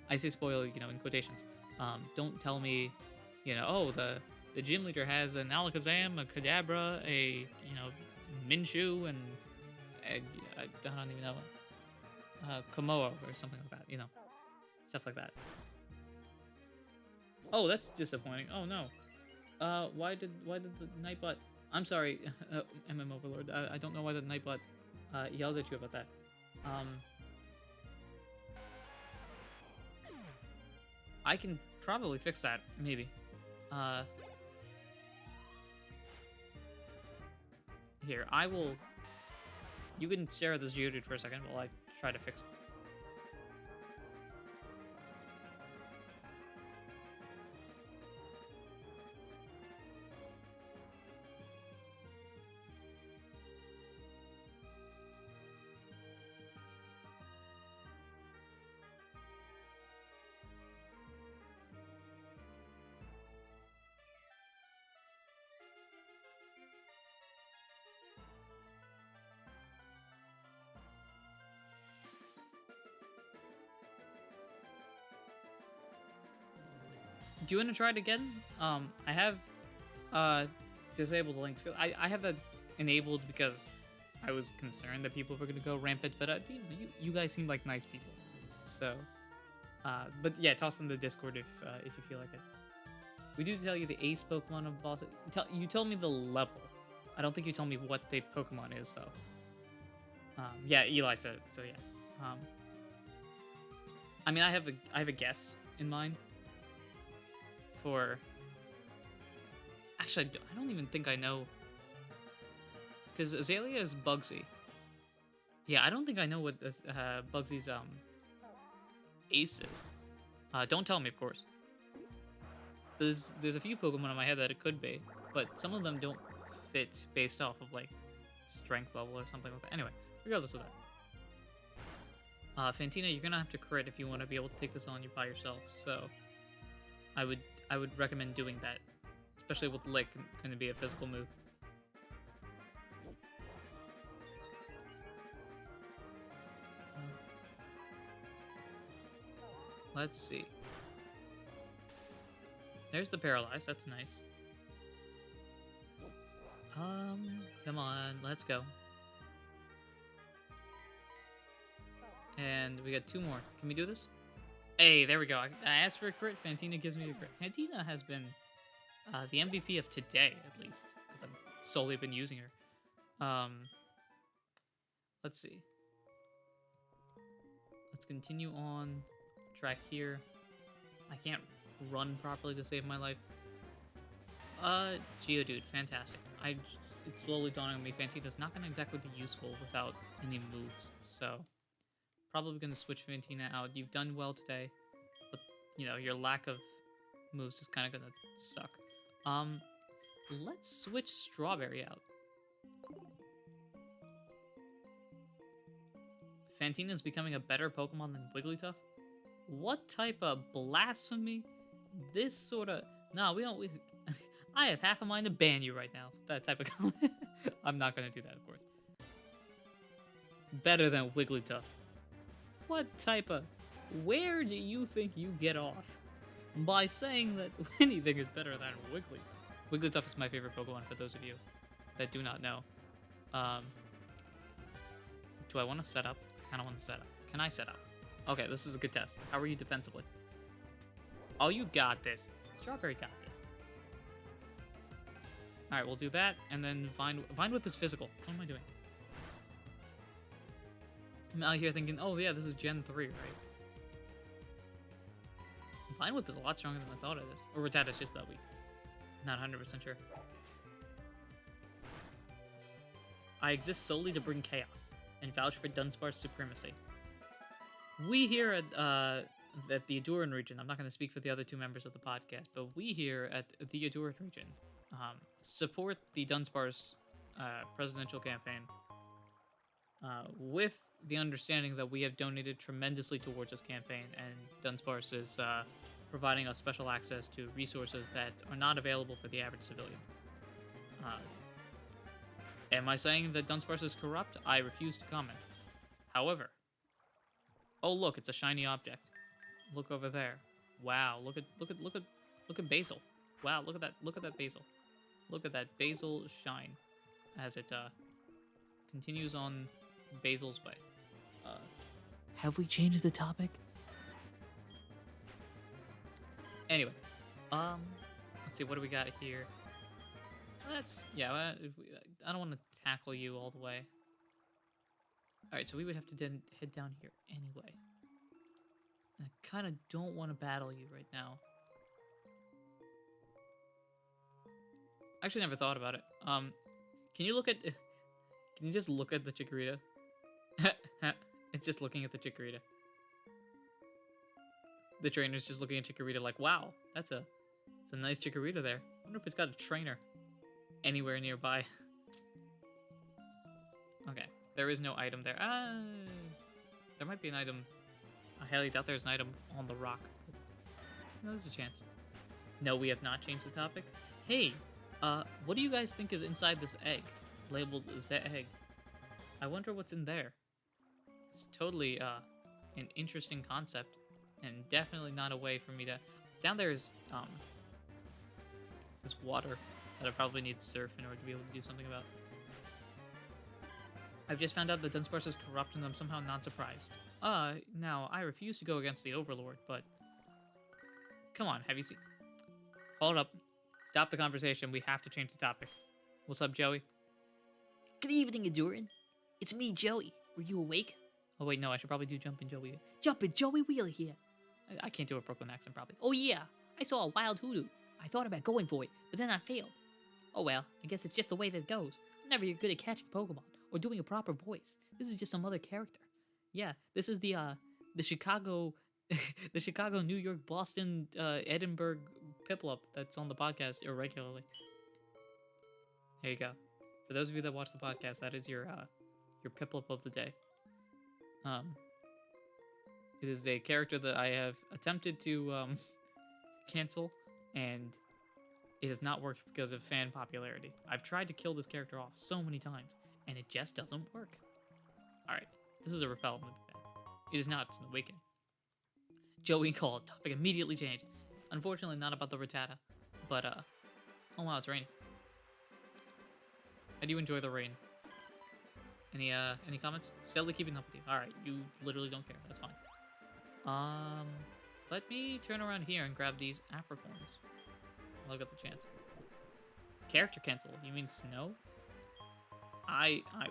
I say spoil, you know, in quotations. Don't tell me, you know, oh, the gym leader has an Alakazam, a Kadabra, a, you know, Minshew, and I don't even know, Komodo or something like that, you know, stuff like that. Oh, that's disappointing. Oh no. Why did the Nightbot... I'm sorry, MM Overlord. I don't know why the Nightbot yelled at you about that. I can probably fix that, maybe. Here, I will... You can stare at this Geodude for a second while I try to fix it. Do you want to try it again? I have disabled the links. I have that enabled because I was concerned that people were going to go rampant, but you guys seem like nice people. So, but yeah, toss in the Discord if you feel like it. We do tell you the ace Pokemon of boss. You told me the level. I don't think you told me what the Pokemon is though. Yeah, Eli said it, so yeah. I mean, I have a guess in mind. For... Actually, I don't even think I know. Because Azalea is Bugsy. Yeah, I don't think I know what Bugsy's ace is. Don't tell me, of course. There's a few Pokemon in my head that it could be, but some of them don't fit based off of like strength level or something like that. Anyway, regardless of that. Fantina, you're gonna have to crit if you want to be able to take this on you by yourself. So, I would recommend doing that, especially with Lick going to be a physical move. Let's see. There's the Paralyze. That's nice. Come on, let's go. And we got 2 more. Can we do this? Hey, there we go. I asked for a crit. Fantina gives me a crit. Fantina has been the MVP of today, at least, because I've solely been using her. Let's see. Let's continue on track here. I can't run properly to save my life. Geodude, fantastic. It's slowly dawning on me. Fantina's not gonna exactly be useful without any moves, so probably gonna switch Fantina out. You've done well today, but you know your lack of moves is kind of gonna suck. Let's switch Strawberry out. Fantina's becoming a better Pokemon than Wigglytuff? What type of blasphemy? This sort of... No, we don't... I have half a mind to ban you right now. That type of comment. I'm not going to do that, of course. Better than Wigglytuff. What type of... Where do you think you get off by saying that anything is better than Wigglytuff? Wigglytuff is my favorite Pokemon, for those of you that do not know. Do I want to set up? I kind of want to set up. Can I set up? Okay, this is a good test. How are you defensively? Oh, you got this. Strawberry got this. Alright, we'll do that, and then Vine Whip is physical. What am I doing? I'm out here thinking, oh yeah, this is Gen 3, right? Vine Whip is a lot stronger than I thought it is. Or Rattata's just that weak. Not 100% sure. I exist solely to bring chaos and vouch for Dunsparce's supremacy. We here at the Aduran region, I'm not going to speak for the other 2 members of the podcast, but we here at the Aduran region support the Dunsparce presidential campaign with the understanding that we have donated tremendously towards this campaign, and Dunsparce is providing us special access to resources that are not available for the average civilian. Am I saying that Dunsparce is corrupt? I refuse to comment. However, oh look, it's a shiny object. Look over there. Wow, look at Basil. Wow, look at that Basil. Look at that Basil shine as it continues on Basil's way. Have we changed the topic? Anyway, let's see, what do we got here? I don't want to tackle you all the way. Alright, so we would have to then head down here anyway. And I kind of don't want to battle you right now. I actually never thought about it. Can you just look at the Chikorita? It's just looking at the Chikorita. The trainer's just looking at Chikorita like, wow, it's a nice Chikorita there. I wonder if it's got a trainer anywhere nearby. Okay, there is no item there. There might be an item. I highly doubt there's an item on the rock. No, there's a chance. No, we have not changed the topic. Hey, what do you guys think is inside this egg? Labeled the egg. I wonder what's in there. It's totally an interesting concept, and definitely not a way for me to... Down there is water that I probably need surf in order to be able to do something about. I've just found out that Dunsparce is corrupt, and I'm somehow not surprised. Now, I refuse to go against the Overlord, but... Come on, have you seen... Hold up. Stop the conversation. We have to change the topic. What's up, Joey? Good evening, Aduran. It's me, Joey. Were you awake? Oh, wait, no, I should probably do Jumpin' Joey. Jumpin' Joey Wheeler here. I can't do a Brooklyn accent, probably. Oh, yeah. I saw a wild hoodoo. I thought about going for it, but then I failed. Oh, well, I guess it's just the way that it goes. I'm never good at catching Pokemon or doing a proper voice. This is just some other character. Yeah, this is the Chicago, the Chicago, New York, Boston, Edinburgh Piplup that's on the podcast irregularly. There you go. For those of you that watch the podcast, that is your Piplup of the day. It is a character that I have attempted to cancel, and it has not worked because of fan popularity. I've tried to kill this character off so many times, and it just doesn't work. Alright, this is a repel. It is not, it's an awakening. Joey call, topic immediately changed. Unfortunately, not about the Rattata, but, oh wow, it's raining. I do enjoy the rain. Any comments? Steadily keeping up with you. Alright, you literally don't care. That's fine. Let me turn around here and grab these apricorns. While I got the chance. Character cancel. You mean snow?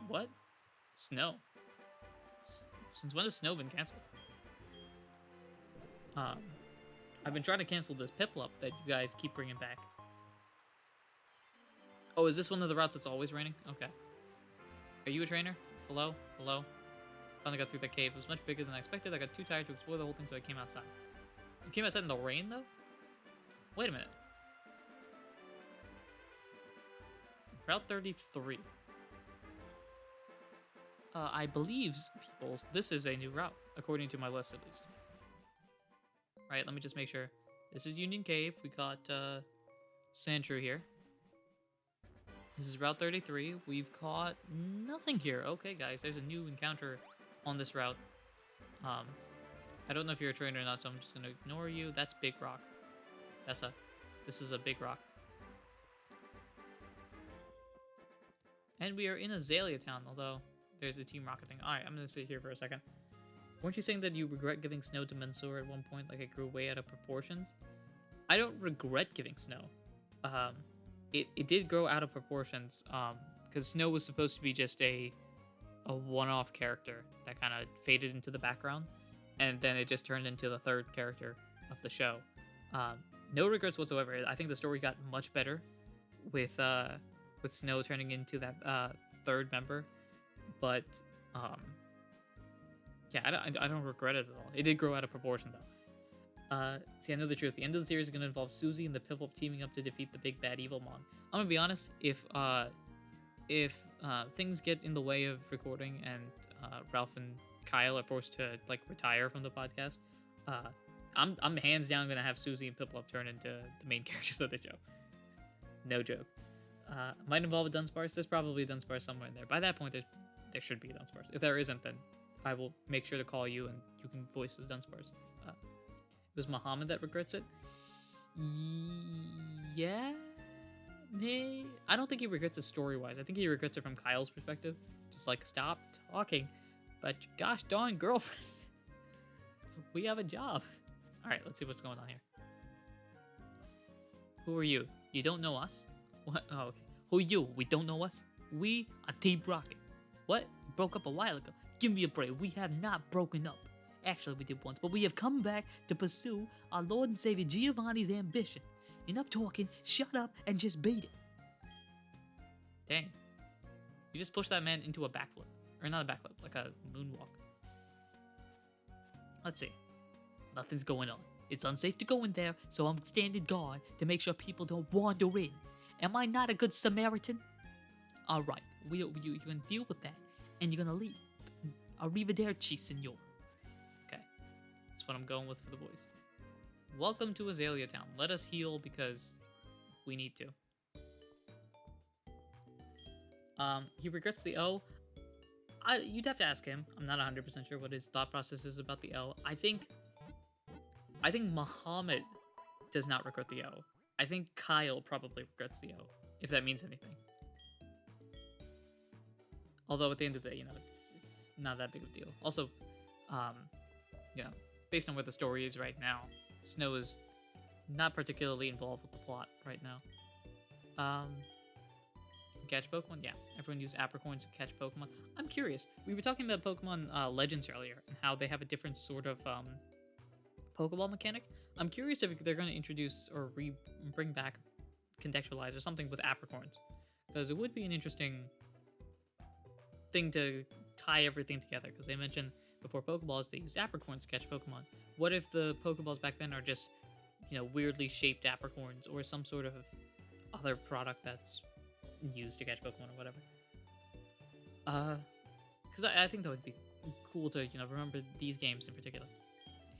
What? Snow. Since when has snow been canceled? I've been trying to cancel this Piplup that you guys keep bringing back. Oh, is this one of the routes that's always raining? Okay. Are you a trainer? Hello? Hello? Finally got through that cave. It was much bigger than I expected. I got too tired to explore the whole thing, so I came outside. You came outside in the rain, though? Wait a minute. Route 33. I believe, people, this is a new route, according to my list at least. Right, let me just make sure. This is Union Cave. We got Sandshrew here. This is Route 33. We've caught nothing here. Okay, guys, there's a new encounter on this route. I don't know if you're a trainer or not, so I'm just gonna ignore you. That's Big Rock. This is a Big Rock. And we are in Azalea Town, although there's the Team Rocket thing. Alright, I'm gonna sit here for a second. Weren't you saying that you regret giving snow to Mansoor at one point, like it grew way out of proportions? I don't regret giving snow. It did grow out of proportions, because Snow was supposed to be just a one-off character that kind of faded into the background, and then it just turned into the third character of the show. No regrets whatsoever. I think the story got much better with Snow turning into that third member, but yeah, I don't regret it at all. It did grow out of proportion though. See, I know the truth. The end of the series is going to involve Susie and the Piplup teaming up to defeat the big bad evil mon. I'm gonna be honest. If things get in the way of recording and Ralph and Kyle are forced to like retire from the podcast, I'm hands down gonna have Susie and Piplup turn into the main characters of the show. No joke. Might involve a Dunsparce. There's probably a Dunsparce somewhere in there. By that point, there should be a Dunsparce. If there isn't, then I will make sure to call you and you can voice as Dunsparce. It was Muhammad that regrets it. Yeah, me. I don't think he regrets it story-wise. I think he regrets it from Kyle's perspective. Just like, stop talking. But gosh darn, girlfriend, we have a job. All right, let's see what's going on here. Who are you? You don't know us? What? Oh, okay. Who are you? We don't know us? We are Team Rocket. What? We broke up a while ago. Give me a break. We have not broken up. Actually, we did once, but we have come back to pursue our Lord and Savior Giovanni's ambition. Enough talking, shut up, and just beat it. Dang. You just pushed that man into a backflip. Or not a backflip, like a moonwalk. Let's see. Nothing's going on. It's unsafe to go in there, so I'm standing guard to make sure people don't wander in. Am I not a good Samaritan? Alright, you're gonna deal with that, and you're gonna leave. Arrivederci, senor. Okay, that's what I'm going with for the boys. Welcome to Azalea Town. Let us heal because we need to. He regrets the O. You'd have to ask him. I'm not 100% sure what his thought process is about the O. I think Muhammad does not regret the O. I think Kyle probably regrets the O, if that means anything. Although at the end of the day, it's not that big of a deal. Also, based on where the story is right now, Snow is not particularly involved with the plot right now. Catch Pokemon? Yeah, everyone uses apricorns to catch Pokemon. I'm curious. We were talking about Pokemon Legends earlier and how they have a different sort of Pokeball mechanic. I'm curious if they're going to introduce or bring back, contextualize or something with apricorns, because it would be an interesting thing to tie everything together. Because they mentioned before Pokeballs they use apricorns to catch Pokemon. What if the Pokeballs back then are just weirdly shaped apricorns or some sort of other product that's used to catch Pokemon or whatever. Because I think that would be cool to remember these games in particular.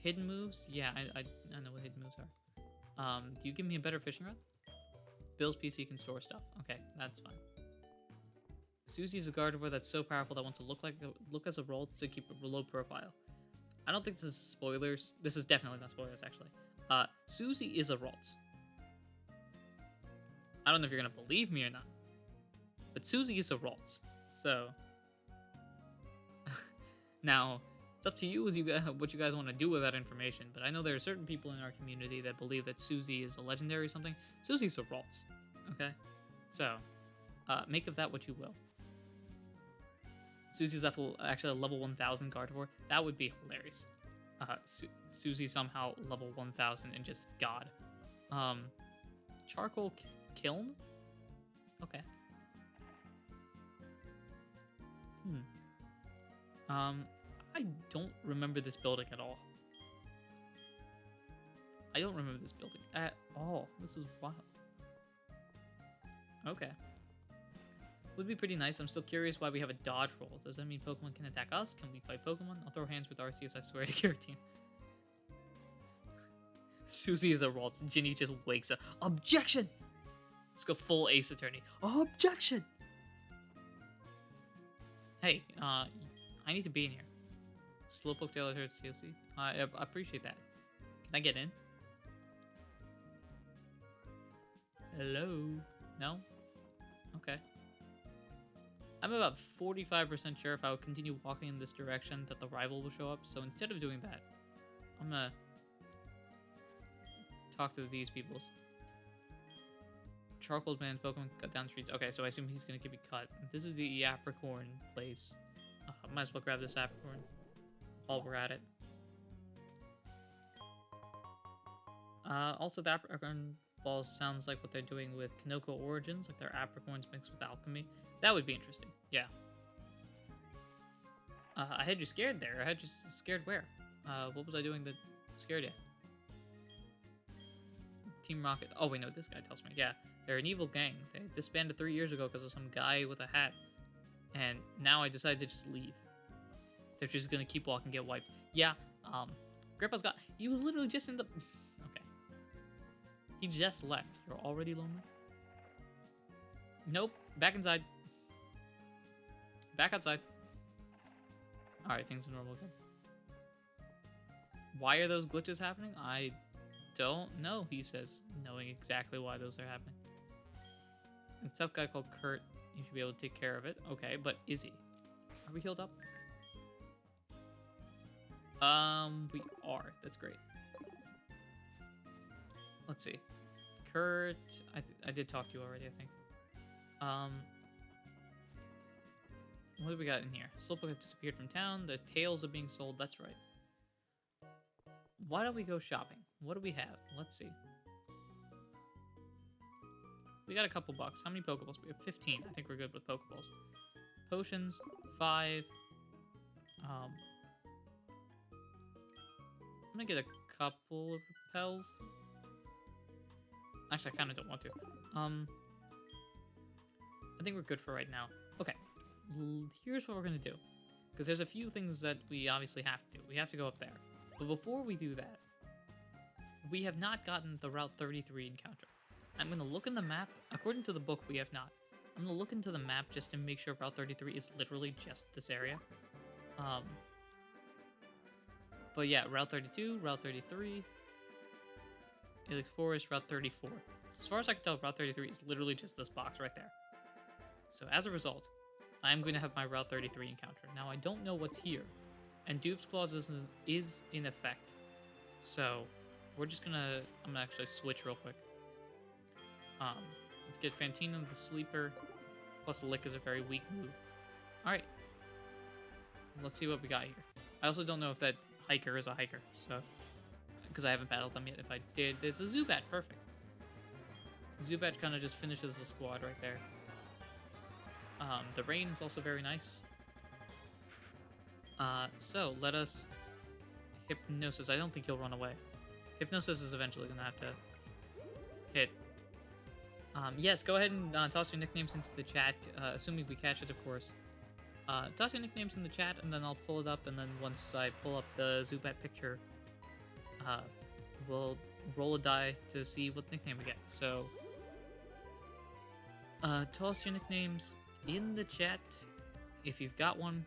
Hidden moves, yeah, I know what hidden moves are. Do you give me a better fishing rod? Bill's PC can store stuff. Okay, that's fine. Susie's a Gardevoir that's so powerful that wants to look as a role to keep a low profile. I don't think this is spoilers. This is definitely not spoilers, actually. Susie is a Ralts. I don't know if you're gonna believe me or not, but Susie is a Ralts. So now it's up to you as what you guys want to do with that information. But I know there are certain people in our community that believe that Susie is a legendary or something. Susie's a Ralts. Okay, so make of that what you will. Susie's actually a level 1000 Gardevoir. That would be hilarious. Susie somehow level 1000 and just God. Charcoal kiln? Okay. I don't remember this building at all. I don't remember this building at all. This is wild. Okay. Would be pretty nice. I'm still curious why we have a dodge roll. Does that mean Pokemon can attack us? Can we fight Pokemon? I'll throw hands with Arceus, I swear to Keratin. Susie is a Ralts. Ginny just wakes up. Objection! Let's go full Ace Attorney. Objection! Hey, I need to be in here. Slowpoke Taylor Hurts TLC. I appreciate that. Can I get in? Hello? No? Okay. I'm about 45% sure if I would continue walking in this direction that the rival will show up, so instead of doing that, I'm gonna talk to these peoples. Charcoal band Pokemon cut down streets. Okay, so I assume he's gonna keep it cut. This is the Apricorn place. Might as well grab this Apricorn while we're at it. Also, the Apricorn balls sounds like what they're doing with Kanoko Origins, like their Apricorns mixed with alchemy. That would be interesting. Yeah. I had you scared there. I had you scared where? What was I doing that scared you? Team Rocket. Oh, wait, no, this guy tells me. Yeah, they're an evil gang. They disbanded 3 years ago because of some guy with a hat. And now I decided to just leave. They're just gonna keep walking, get wiped. Yeah, Grandpa's got... He was literally just in the... Okay. He just left. You're already lonely? Nope. Back inside. Back outside. Alright, things are normal again. Why are those glitches happening? I don't know, he says, knowing exactly why those are happening. It's a tough guy called Kurt. You should be able to take care of it. Okay, but is he? Are we healed up? We are. That's great. Let's see. Kurt, I did talk to you already, I think. What do we got in here? Slowpoke have disappeared from town. The tails are being sold. That's right. Why don't we go shopping? What do we have? Let's see. We got a couple bucks. How many Pokeballs? We have 15. I think we're good with Pokeballs. Potions, 5. I'm gonna get a couple of repels. Actually, I kind of don't want to. I think we're good for right now. Okay, here's what we're gonna do. Because there's a few things that we obviously have to do. We have to go up there. But before we do that, we have not gotten the Route 33 encounter. I'm going to look in the map. According to the book, we have not. I'm going to look into the map just to make sure Route 33 is literally just this area. But yeah, Route 32, Route 33, Helix Forest, Route 34. So as far as I can tell, Route 33 is literally just this box right there. So as a result, I'm going to have my Route 33 encounter. Now, I don't know what's here. And Dupe's Clause is in effect. So we're just gonna... I'm gonna actually switch real quick. Let's get Fantina the Sleeper. Plus the Lick is a very weak move. Alright. Let's see what we got here. I also don't know if that Hiker is a Hiker, so... Because I haven't battled them yet. If I did, there's a Zubat. Perfect. Zubat kind of just finishes the squad right there. The rain is also very nice. So let us... Hypnosis. I don't think he'll run away. Hypnosis is eventually gonna have to hit. Yes, go ahead and toss your nicknames into the chat, assuming we catch it, of course. Toss your nicknames in the chat, and then I'll pull it up, and then once I pull up the Zubat picture, we'll roll a die to see what nickname we get. So, toss your nicknames in the chat if you've got one.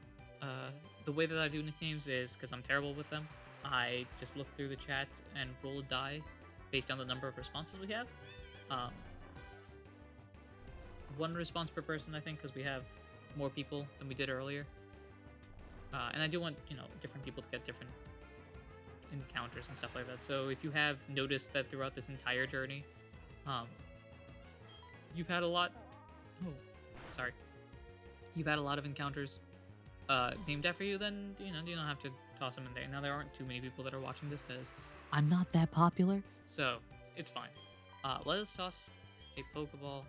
The way that I do nicknames is, because I'm terrible with them, I just look through the chat and roll a die based on the number of responses we have. One response per person, I think, because we have more people than we did earlier. And I do want, different people to get different encounters and stuff like that. So if you have noticed that throughout this entire journey, you've had a lot... Oh, sorry. You've had a lot of encounters named after you, then, you don't have to toss them in there. Now, there aren't too many people that are watching this because I'm not that popular. So, it's fine. Let us toss a Pokeball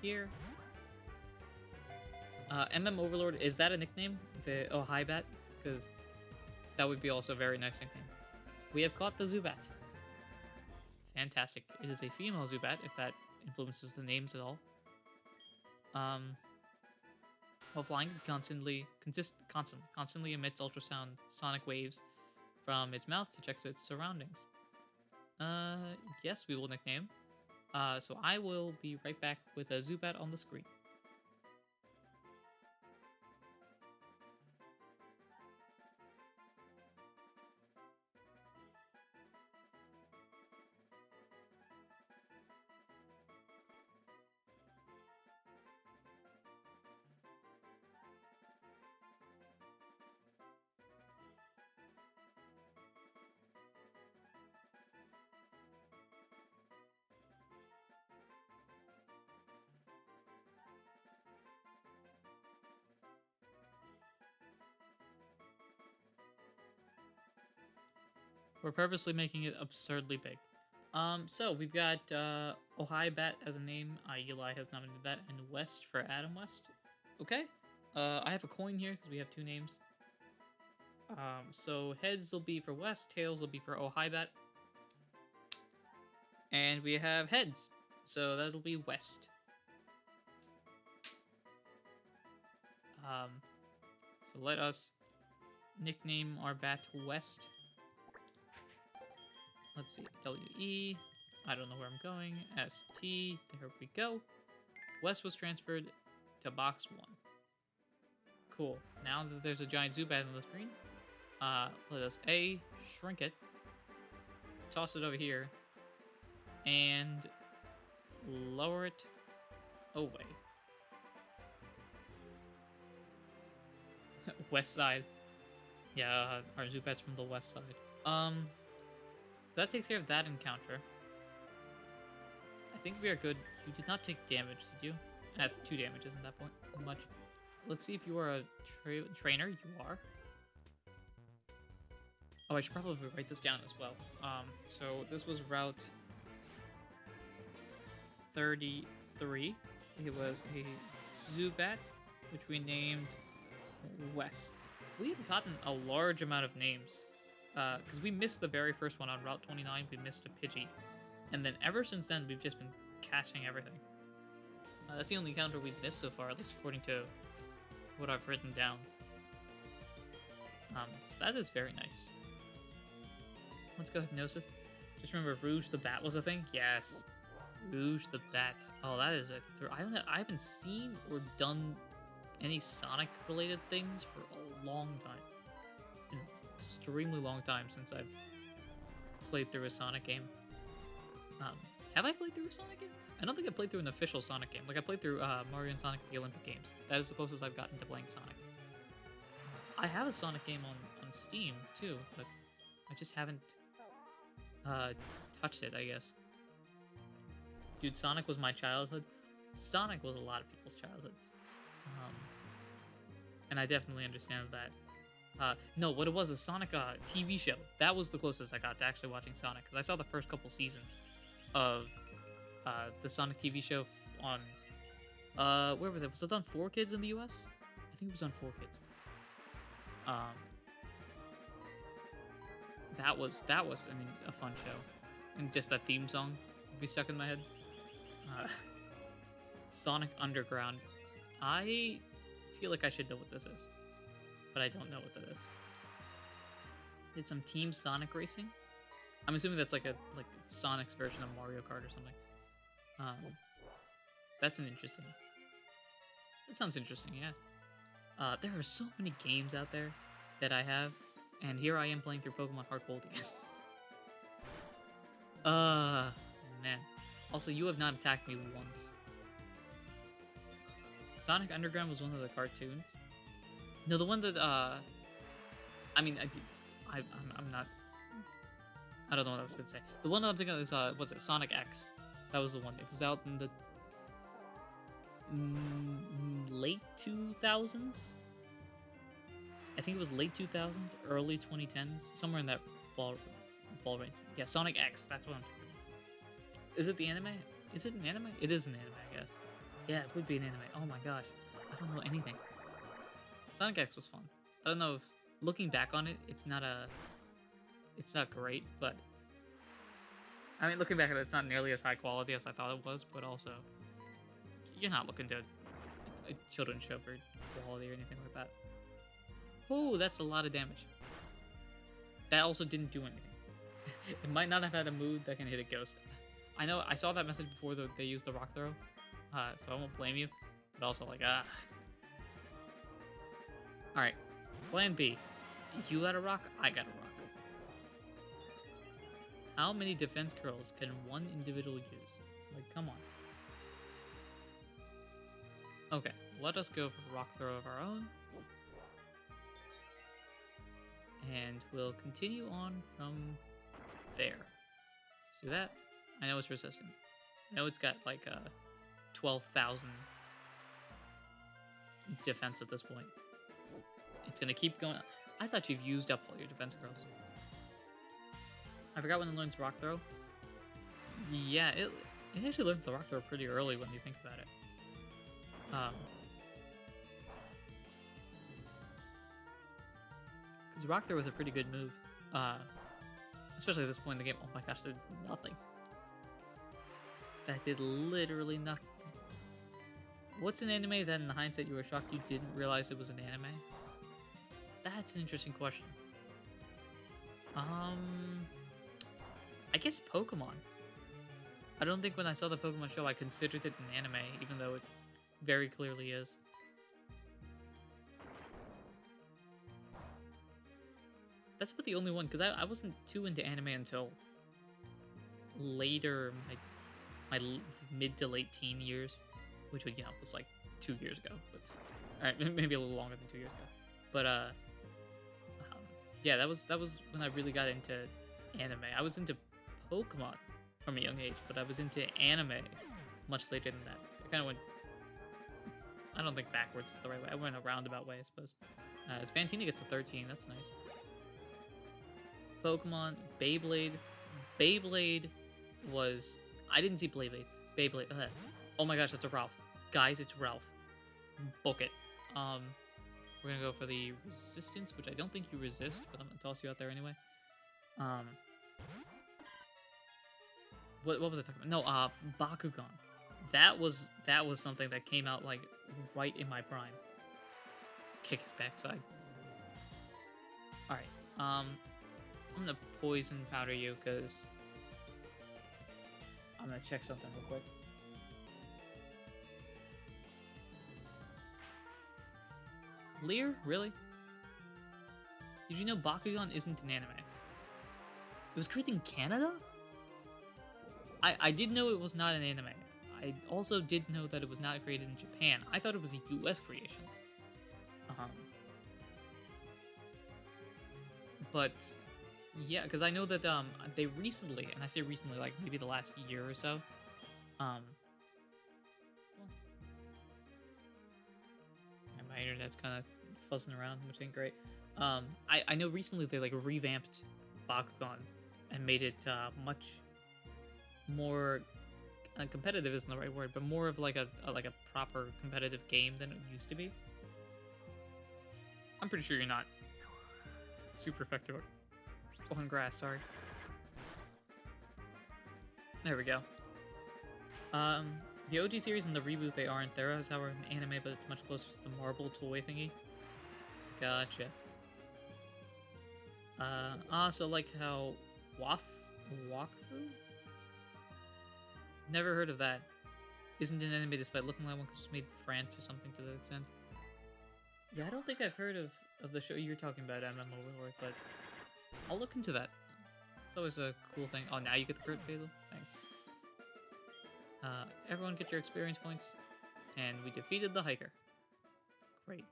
here. MM Overlord, is that a nickname? The hi Bat? Because that would be also a very nice nickname. We have caught the Zubat. Fantastic. It is a female Zubat, if that influences the names at all. While flying, it constantly emits ultrasound sonic waves from its mouth to check its surroundings. Yes, we will nickname. So I will be right back with a Zubat on the screen. We're purposely making it absurdly big. So we've got Ohio Bat as a name. Eli has nominated that, and West for Adam West. Okay. I have a coin here because we have two names. So heads will be for West, tails will be for Ohio Bat. And we have heads, so that'll be West. So let us nickname our bat West. Let's see, W-E, I don't know where I'm going, S-T, there we go. West was transferred to box 1. Cool, now that there's a giant Zubat on the screen, let us A, shrink it, toss it over here, and lower it away. West side. Yeah, our Zubat's from the west side. So that takes care of that encounter. I think we are good. You did not take damage, did you? 2 damage isn't that point much. Let's see if you are a trainer. You are. Oh, I should probably write this down as well. So this was Route 33. It was a Zubat, which we named West. We have gotten a large amount of names. Because we missed the very first one on Route 29, we missed a Pidgey. And then ever since then, we've just been catching everything. That's the only encounter we've missed so far, at least according to what I've written down. So that is very nice. Let's go Hypnosis. Just remember, Rouge the Bat was a thing? Yes. Rouge the Bat. Oh, that is a... I haven't seen or done any Sonic-related things for a long time. Extremely long time since I've played through a Sonic game. Have I played through a Sonic game? I don't think I played through an official Sonic game. Like, I played through Mario and Sonic at the Olympic Games. That is the closest I've gotten to playing Sonic. I have a Sonic game on Steam, too, but I just haven't touched it, I guess. Dude, Sonic was my childhood. Sonic was a lot of people's childhoods. And I definitely understand that. No, what it was, a Sonic TV show. That was the closest I got to actually watching Sonic, because I saw the first couple seasons of the Sonic TV show on... where was it? Was it on 4Kids in the US? I think it was on 4Kids. that was I mean, a fun show, and just that theme song would be stuck in my head. Uh, Sonic Underground. I feel like I should know what this is, but I don't know what that is. Did some Team Sonic racing? I'm assuming that's like Sonic's version of Mario Kart or something. That's an interesting. That sounds interesting, yeah. There are so many games out there that I have, and here I am playing through Pokemon HeartGold again. Man. Also, you have not attacked me once. Sonic Underground was one of the cartoons. No, the one that I mean, I'm not. I don't know what I was gonna say. The one that I'm thinking of is what's it? Sonic X. That was the one. It was out in the late 2000s. I think it was late 2000s, early 2010s, somewhere in that ball range. Yeah, Sonic X. That's what I'm talking about. Is it the anime? Is it an anime? It is an anime, I guess. Yeah, it would be an anime. Oh my gosh, I don't know anything. Sonic X was fun. I don't know if looking back on it, it's not great, but I mean, looking back at it, it's not nearly as high quality as I thought it was. But also, you're not looking to a children's show for quality or anything like that. Oh, that's a lot of damage. That also didn't do anything. It might not have had a move that can hit a ghost. I know, I saw that message before they used the rock throw, so I won't blame you. But also, like, Alright, plan B. You got a rock, I got a rock. How many defense curls can one individual use? Like, come on. Okay, let us go for rock throw of our own. And we'll continue on from there. Let's do that. I know it's resistant. I know it's got like 12,000 defense at this point. It's gonna keep going. I thought you've used up all your defense curls. I forgot when it learns rock throw. Yeah, it actually learns the rock throw pretty early when you think about it. Because rock throw was a pretty good move. Especially at this point in the game. Oh my gosh, that did nothing. That did literally nothing. What's an anime that in hindsight you were shocked you didn't realize it was an anime? That's an interesting question. I guess Pokemon. I don't think when I saw the Pokemon show I considered it an anime, even though it very clearly is. That's about the only one, because I wasn't too into anime until later, my mid to late teen years, which would, was like 2 years ago. But, all right, maybe a little longer than 2 years ago. But yeah, that was when I really got into anime. I was into Pokemon from a young age, but I was into anime much later than that. I kind of went. I don't think backwards is the right way. I went a roundabout way, I suppose. As Fantina gets to 13, that's nice. Pokemon, Beyblade. Beyblade was... I didn't see Beyblade. Beyblade. Oh my gosh, that's a Ralph. Guys, it's Ralph. Book it. We're gonna go for the resistance, which I don't think you resist, but I'm gonna toss you out there anyway. What was I talking about? No, Bakugan. That was something that came out like right in my prime. Kick his backside. All right. I'm gonna poison powder you because I'm gonna check something real quick. Lear? Really? Did you know Bakugan isn't an anime? It was created in Canada? I did know it was not an anime. I also did know that it was not created in Japan. I thought it was a US creation. But yeah, because I know that they recently, and I say recently, like maybe the last year or so, my internet's kind of fuzzing around, which ain't great. I know recently they like revamped Bakugan and made it much more competitive isn't the right word, but more of like a proper competitive game than it used to be. I'm pretty sure you're not super effective. On grass, sorry. There we go. The OG series and the reboot, they aren't. There is, however, an anime, but it's much closer to the marble toy thingy. Gotcha. So like how Wakfu? Never heard of that. Isn't an anime despite looking like one because it's made in France or something to that extent. Yeah, I don't think I've heard of the show you're talking about, MMO Overlord, but I'll look into that. It's always a cool thing. Oh, now you get the crit, Basil? Thanks. Everyone get your experience points. And we defeated the hiker. Great.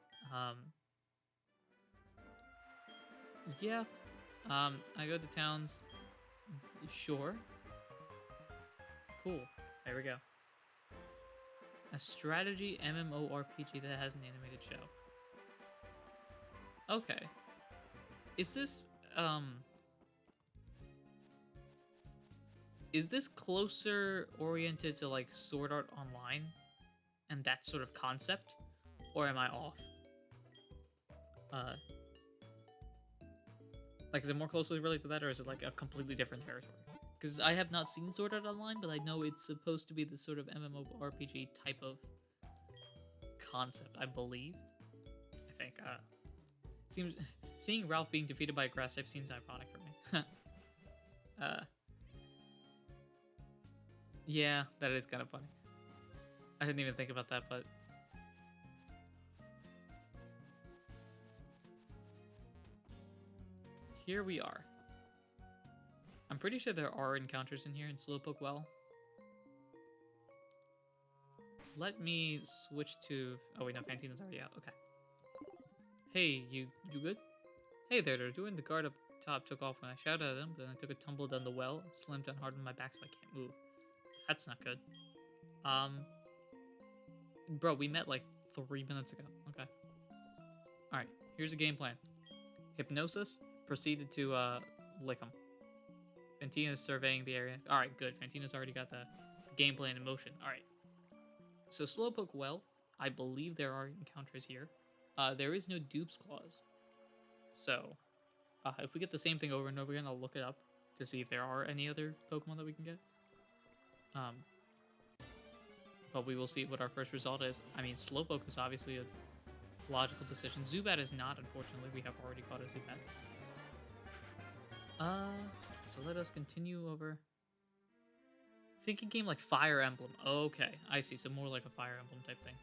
Yeah. I go to towns. Sure. Cool. There we go. A strategy MMORPG that has an animated show. Okay. Is this closer oriented to like Sword Art Online and that sort of concept, or am I off? Like, is it more closely related to that, or is it like a completely different territory? Because I have not seen Sword Art Online, but I know it's supposed to be this sort of MMORPG type of concept, I believe. I think. Seeing Ralph being defeated by a grass type seems ironic for me. Yeah, that is kind of funny. I didn't even think about that, but... Here we are. I'm pretty sure there are encounters in here in Slowpoke Well. Let me switch to... Oh wait, no, Fantina's already out. Okay. Hey, you good? Hey there, they're doing the guard up top took off when I shouted at him, then I took a tumble down the well, slammed down hard on my back so I can't move. That's not good. Bro, we met like 3 minutes ago. Okay. Alright, here's a game plan. Hypnosis, proceeded to lick him. Fantina's surveying the area. Alright, good. Fantina's already got the game plan in motion. Alright. So Slowpoke Well, I believe there are encounters here. There is no dupes clause. So, if we get the same thing over and over again, I'll look it up to see if there are any other Pokemon that we can get. But we will see what our first result is. I mean, Slowpoke is obviously a logical decision. Zubat is not, unfortunately. We have already caught a Zubat. So let us continue over. Thinking game like Fire Emblem. Okay, I see. So more like a Fire Emblem type thing.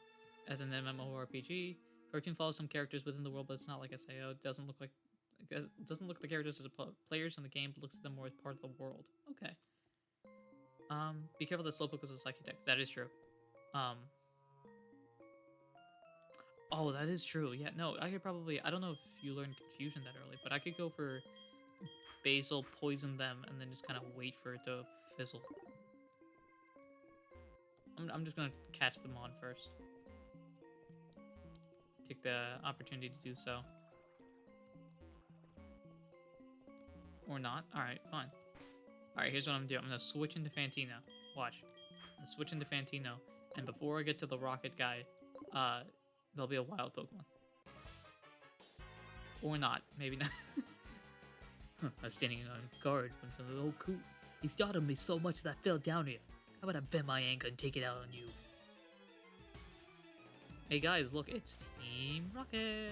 As an MMORPG, cartoon follows some characters within the world, but it's not like SAO. It doesn't look like the characters as players in the game, but looks at them more as part of the world. Okay. Be careful that Slowpoke is a psychic type. That is true. Oh, that is true. Yeah, no, I could probably... I don't know if you learned Confusion that early, but I could go for Basil, poison them, and then just kind of wait for it to fizzle. I'm just gonna catch them on first. Take the opportunity to do so. Or not. Alright, fine. Alright, here's what I'm gonna do. I'm gonna switch into Fantina. Watch. I'm gonna switch into Fantino, and before I get to the rocket guy, there'll be a wild Pokemon. Or not. Maybe not. I was standing on guard when some oh cool. He startled me so much that I fell down here. How about I bend my ankle and take it out on you? Hey guys, look, it's Team Rocket.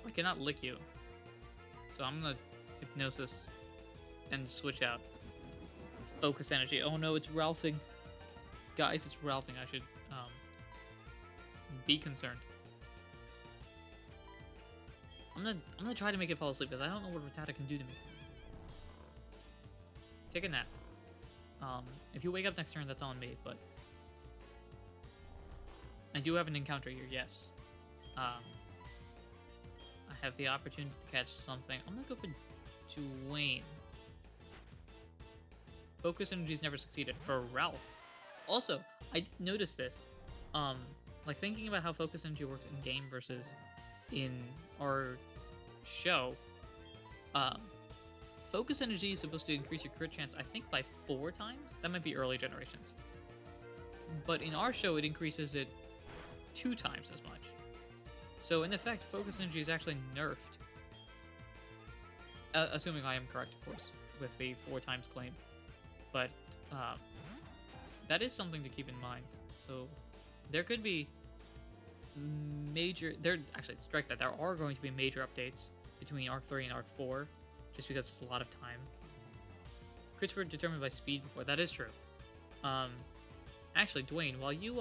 I cannot lick you, so I'm gonna Hypnosis and switch out. Focus energy. Oh no, it's Ralphing. Guys, it's Ralphing. I should be concerned. I'm gonna try to make it fall asleep because I don't know what Rattata can do to me. Take a nap. If you wake up next turn, that's on me, but I do have an encounter here, yes. I have the opportunity to catch something. I'm gonna go for Dwayne. Focus Energy's never succeeded for Ralph. Also, I did notice this. Like thinking about how Focus Energy works in game versus in our show. Focus Energy is supposed to increase your crit chance, I think, by 4 times. That might be early generations. but in our show, it increases it 2 times as much. So in effect, focus energy is actually nerfed. Assuming I am correct, of course, with the 4 times claim. But that is something to keep in mind. So there could be actually, strike that. There are going to be major updates between Arc 3 and Arc 4, just because it's a lot of time. Crits were determined by speed before. That is true. Actually, Dwayne, while you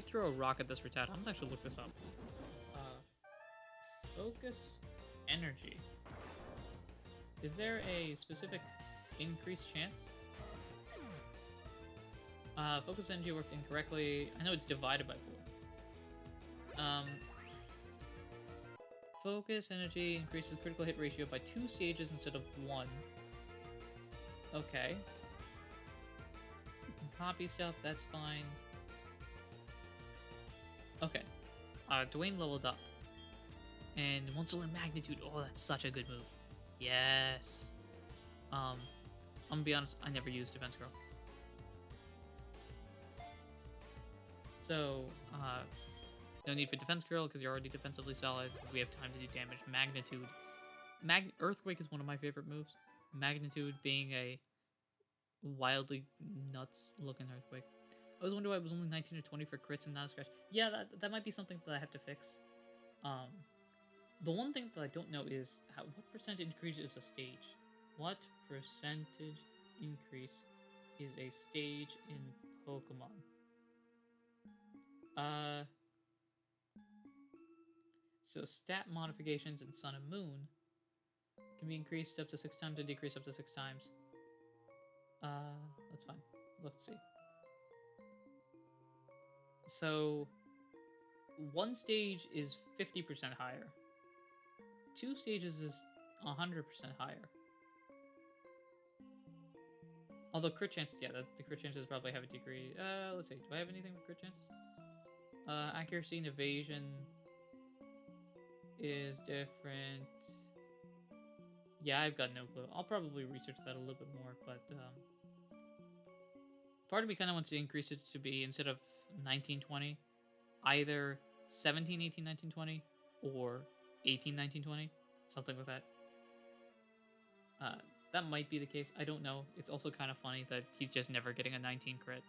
throw a rock at this Rattata, I'm gonna actually look this up. Focus energy. Is there a specific increased chance? Focus energy worked incorrectly. I know it's divided by 4. Focus energy increases critical hit ratio by 2 stages instead of 1. Okay. You can copy stuff, that's fine. Okay. Dwayne leveled up. And once in magnitude, oh, that's such a good move. Yes. I'm gonna be honest, I never used Defense Girl. So, no need for Defense Girl because you're already defensively solid. We have time to do damage. Magnitude. Earthquake is one of my favorite moves. Magnitude being a wildly nuts looking Earthquake. I was wondering why it was only 19 or 20 for crits and not a scratch. Yeah, that might be something that I have to fix. The one thing that I don't know is what percentage increase is a stage? What percentage increase is a stage in Pokemon? So stat modifications in Sun and Moon can be increased up to 6 times and decreased up to 6 times. That's fine. Let's see. So 1 stage is 50% higher. 2 stages is 100% higher. Although crit chances, yeah, the crit chances probably have a degree. Let's see. Do I have anything with crit chances? Accuracy and evasion is different. Yeah, I've got no clue. I'll probably research that a little bit more, but part of me kind of wants to increase it to be, instead of 1920, either 17, 18, 19, 20, or 18, 19, 20, something like that. That might be the case. I don't know. It's also kind of funny that he's just never getting a 19 crit.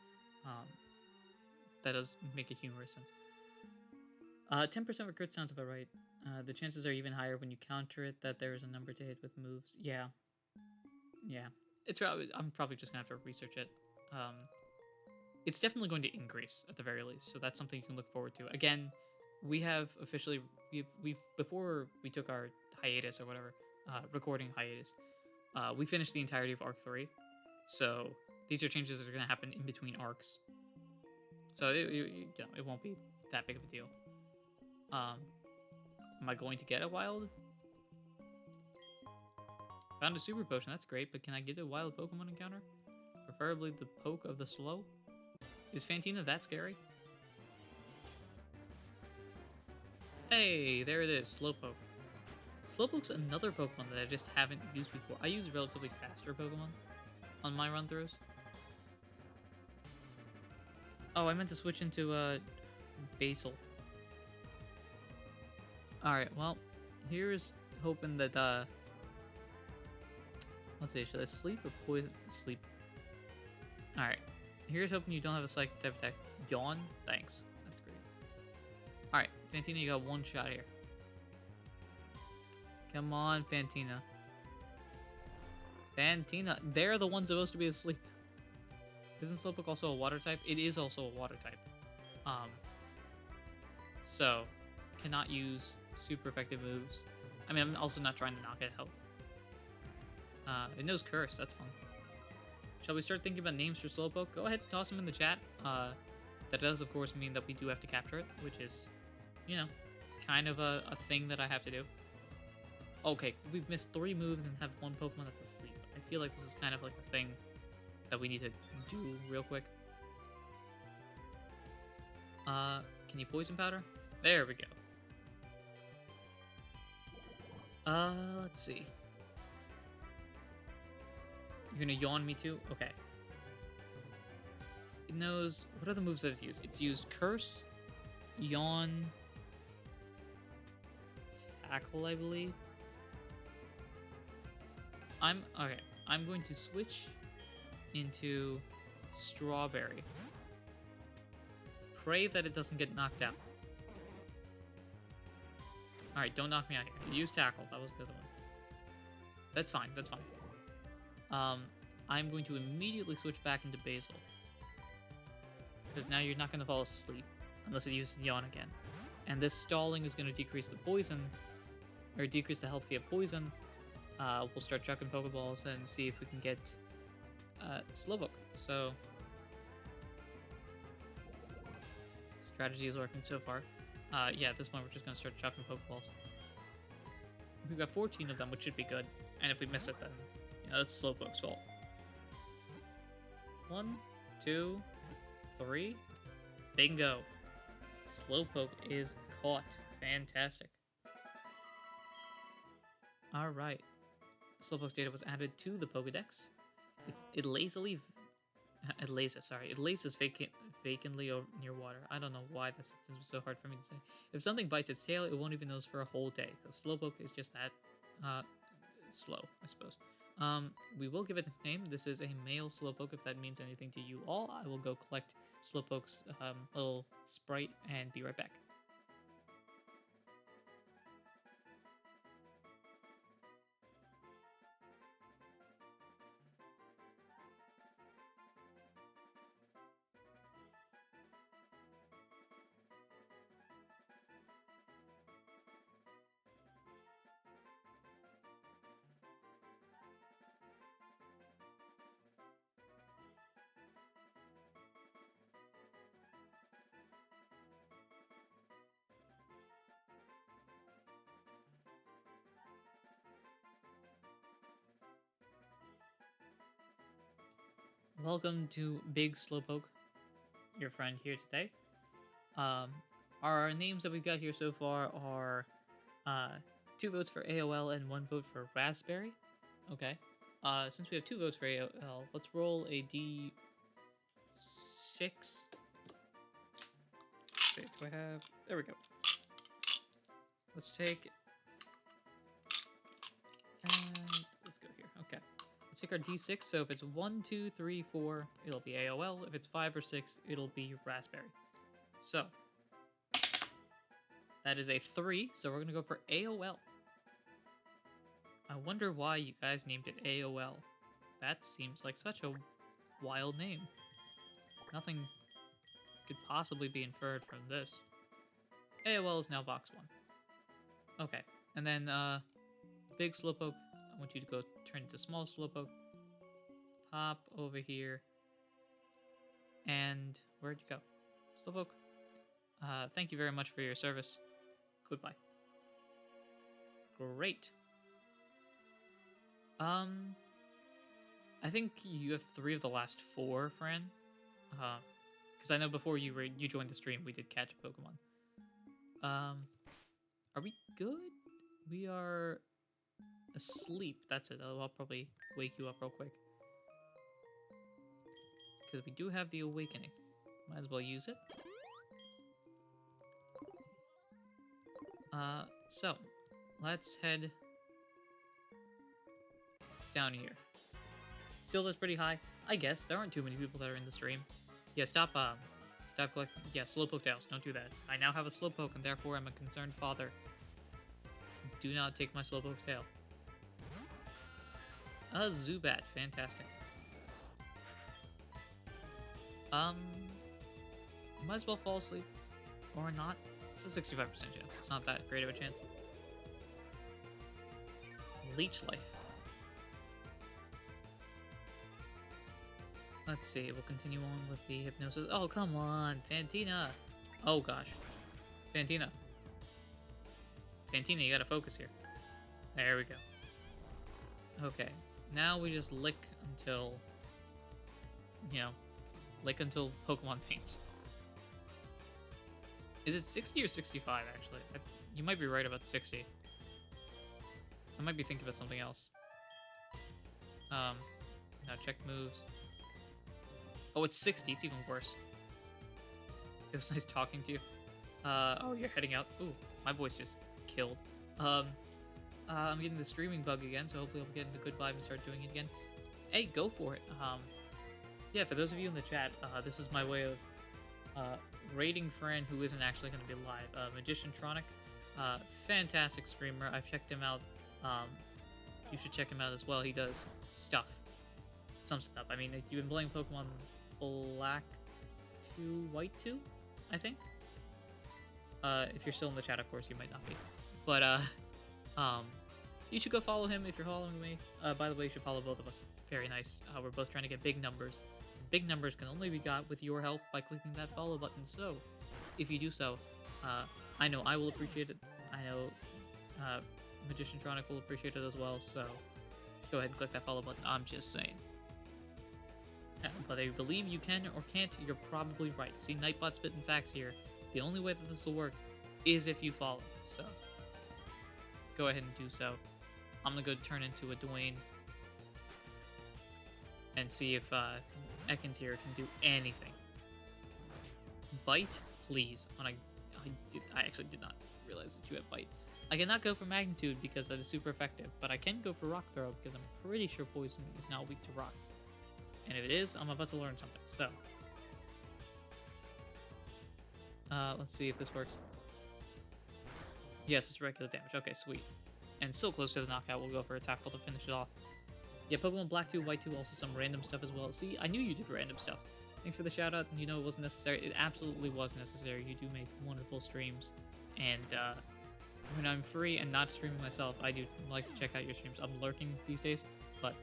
That does make a humorous sense. 10% for crit sounds about right. The chances are even higher when you counter it that there is a number to hit with moves. Yeah. It's probably, I'm probably just gonna have to research it. It's definitely going to increase at the very least, so that's something you can look forward to. Again, we have officially we've before we took our hiatus or whatever, recording hiatus, we finished the entirety of Arc 3. So these are changes that are going to happen in between arcs. So it won't be that big of a deal. Am I going to get a wild? Found a super potion, that's great, but can I get a wild Pokemon encounter? Preferably the poke of the slow? Is Fantina that scary? Hey, there it is, Slowpoke. Slowpoke's another Pokemon that I just haven't used before. I use relatively faster Pokemon on my run-throughs. Oh, I meant to switch into Basil. Alright, well, here's hoping that, let's see, should I sleep or poison? Sleep. Alright, here's hoping you don't have a psychic type attack. Yawn? Thanks. That's great. Alright, Fantina, you got 1 shot here. Come on, Fantina. Fantina, they're the ones supposed to be asleep. Isn't Slowpoke also a water type? It is also a water type. So, cannot use super effective moves. I mean, I'm also not trying to knock it out. It knows Curse, that's fun. Shall we start thinking about names for Slowpoke? Go ahead, toss them in the chat. That does, of course, mean that we do have to capture it, which is, you know, kind of a thing that I have to do. Okay, we've missed 3 moves and have 1 Pokemon that's asleep. I feel like this is kind of like a thing that we need to do real quick. Can you Poison Powder? There we go. Let's see. You're gonna yawn me too? Okay. It knows... What are the moves that it's used? It's used Curse, Yawn, Tackle, I believe. Okay. I'm going to switch into Strawberry. Pray that it doesn't get knocked out. Alright, don't knock me out here. Use Tackle. That was the other one. That's fine. That's fine. I'm going to immediately switch back into Basil. Because now you're not going to fall asleep unless it uses Yawn again. And this stalling is going to decrease the poison, or decrease the health via poison. We'll start chucking Pokeballs and see if we can get Slowpoke. So, strategy is working so far. Yeah, at this point we're just going to start chucking Pokeballs. We've got 14 of them, which should be good. And if we miss it, then it's Slowpoke's fault. 1, 2, 3. Bingo. Slowpoke is caught. Fantastic. Alright. Slowpoke's data was added to the Pokedex. It lazes vacantly near water. I don't know why this was so hard for me to say. If something bites its tail, it won't even notice for a whole day. Because Slowpoke is just that slow, I suppose. We will give it a name. This is a male Slowpoke, if that means anything to you all. I will go collect Slowpoke's little sprite and be right back. Welcome to Big Slowpoke, your friend here today. Our names that we've got here so far are 2 votes for AOL and 1 vote for Raspberry. Okay. Since we have 2 votes for AOL, let's roll a D6. Wait, do I have... There we go. Let's take... And let's go here. Okay. Let's take our D6. So if it's 1, 2, 3, 4, it'll be AOL. If it's 5 or 6, it'll be Raspberry. So that is a 3. So we're gonna go for AOL. I wonder why you guys named it AOL. That seems like such a wild name. Nothing could possibly be inferred from this. AOL is now box 1. Okay, and then Big Slowpoke, I want you to go turn into Small Slowpoke. Pop over here. And where'd you go? Slowpoke, thank you very much for your service. Goodbye. Great. I think you have 3 of the last 4, Fran. Because I know before you joined the stream, we did catch a Pokemon. Are we good? We are asleep. That's it. I'll probably wake you up real quick. Because we do have the Awakening. Might as well use it. So, let's head down here. Still, that's pretty high. I guess there aren't too many people that are in the stream. Yeah, stop collecting. Yeah, Slowpoke tails. Don't do that. I now have a Slowpoke, and therefore I'm a concerned father. Do not take my Slowpoke's tail. A Zubat. Fantastic. Might as well fall asleep. Or not. It's a 65% chance. It's not that great of a chance. Leech Life. Let's see, we'll continue on with the hypnosis. Oh, come on, Fantina! Oh, gosh. Fantina. Fantina, you gotta focus here. There we go. Okay, now we just lick until... lick until Pokemon faints. Is it 60 or 65, actually? You might be right about 60. I might be thinking about something else. Now check moves. Oh, it's 60. It's even worse. It was nice talking to you. Oh, you're heading out. Ooh, my voice just killed. I'm getting the streaming bug again, so hopefully I'll get into good vibe and start doing it again. Hey, go for it. Yeah, for those of you in the chat, this is my way of rating Fran who isn't actually going to be live. Magician Tronic, fantastic streamer. I've checked him out. You should check him out as well. He does stuff. Some stuff. I mean, you've been playing Pokemon Black 2, White 2, I think. If you're still in the chat, of course, you might not be. But, you should go follow him if you're following me. By the way, you should follow both of us. Very nice. We're both trying to get big numbers. Big numbers can only be got with your help by clicking that follow button. So, if you do so, I know I will appreciate it. I know Magician Tronic will appreciate it as well. So, go ahead and click that follow button. I'm just saying. Whether you believe you can or can't, you're probably right. See, Nightbot spitting facts here. The only way that this will work is if you follow. So, go ahead and do so. I'm gonna go turn into a Dwayne and see if Ekans here can do anything. Bite, please. I actually did not realize that you had Bite. I cannot go for Magnitude because that is super effective, but I can go for Rock Throw because I'm pretty sure Poison is now weak to Rock. And if it is, I'm about to learn something. So, let's see if this works. Yes, it's regular damage. Okay, sweet. And so close to the knockout, we'll go for a tackle to finish it off. Yeah, Pokemon Black 2, White 2, also some random stuff as well. See, I knew you did random stuff. Thanks for the shout out, and you know it wasn't necessary. It absolutely was necessary. You do make wonderful streams, and when I'm free and not streaming myself, I do like to check out your streams. I'm lurking these days, but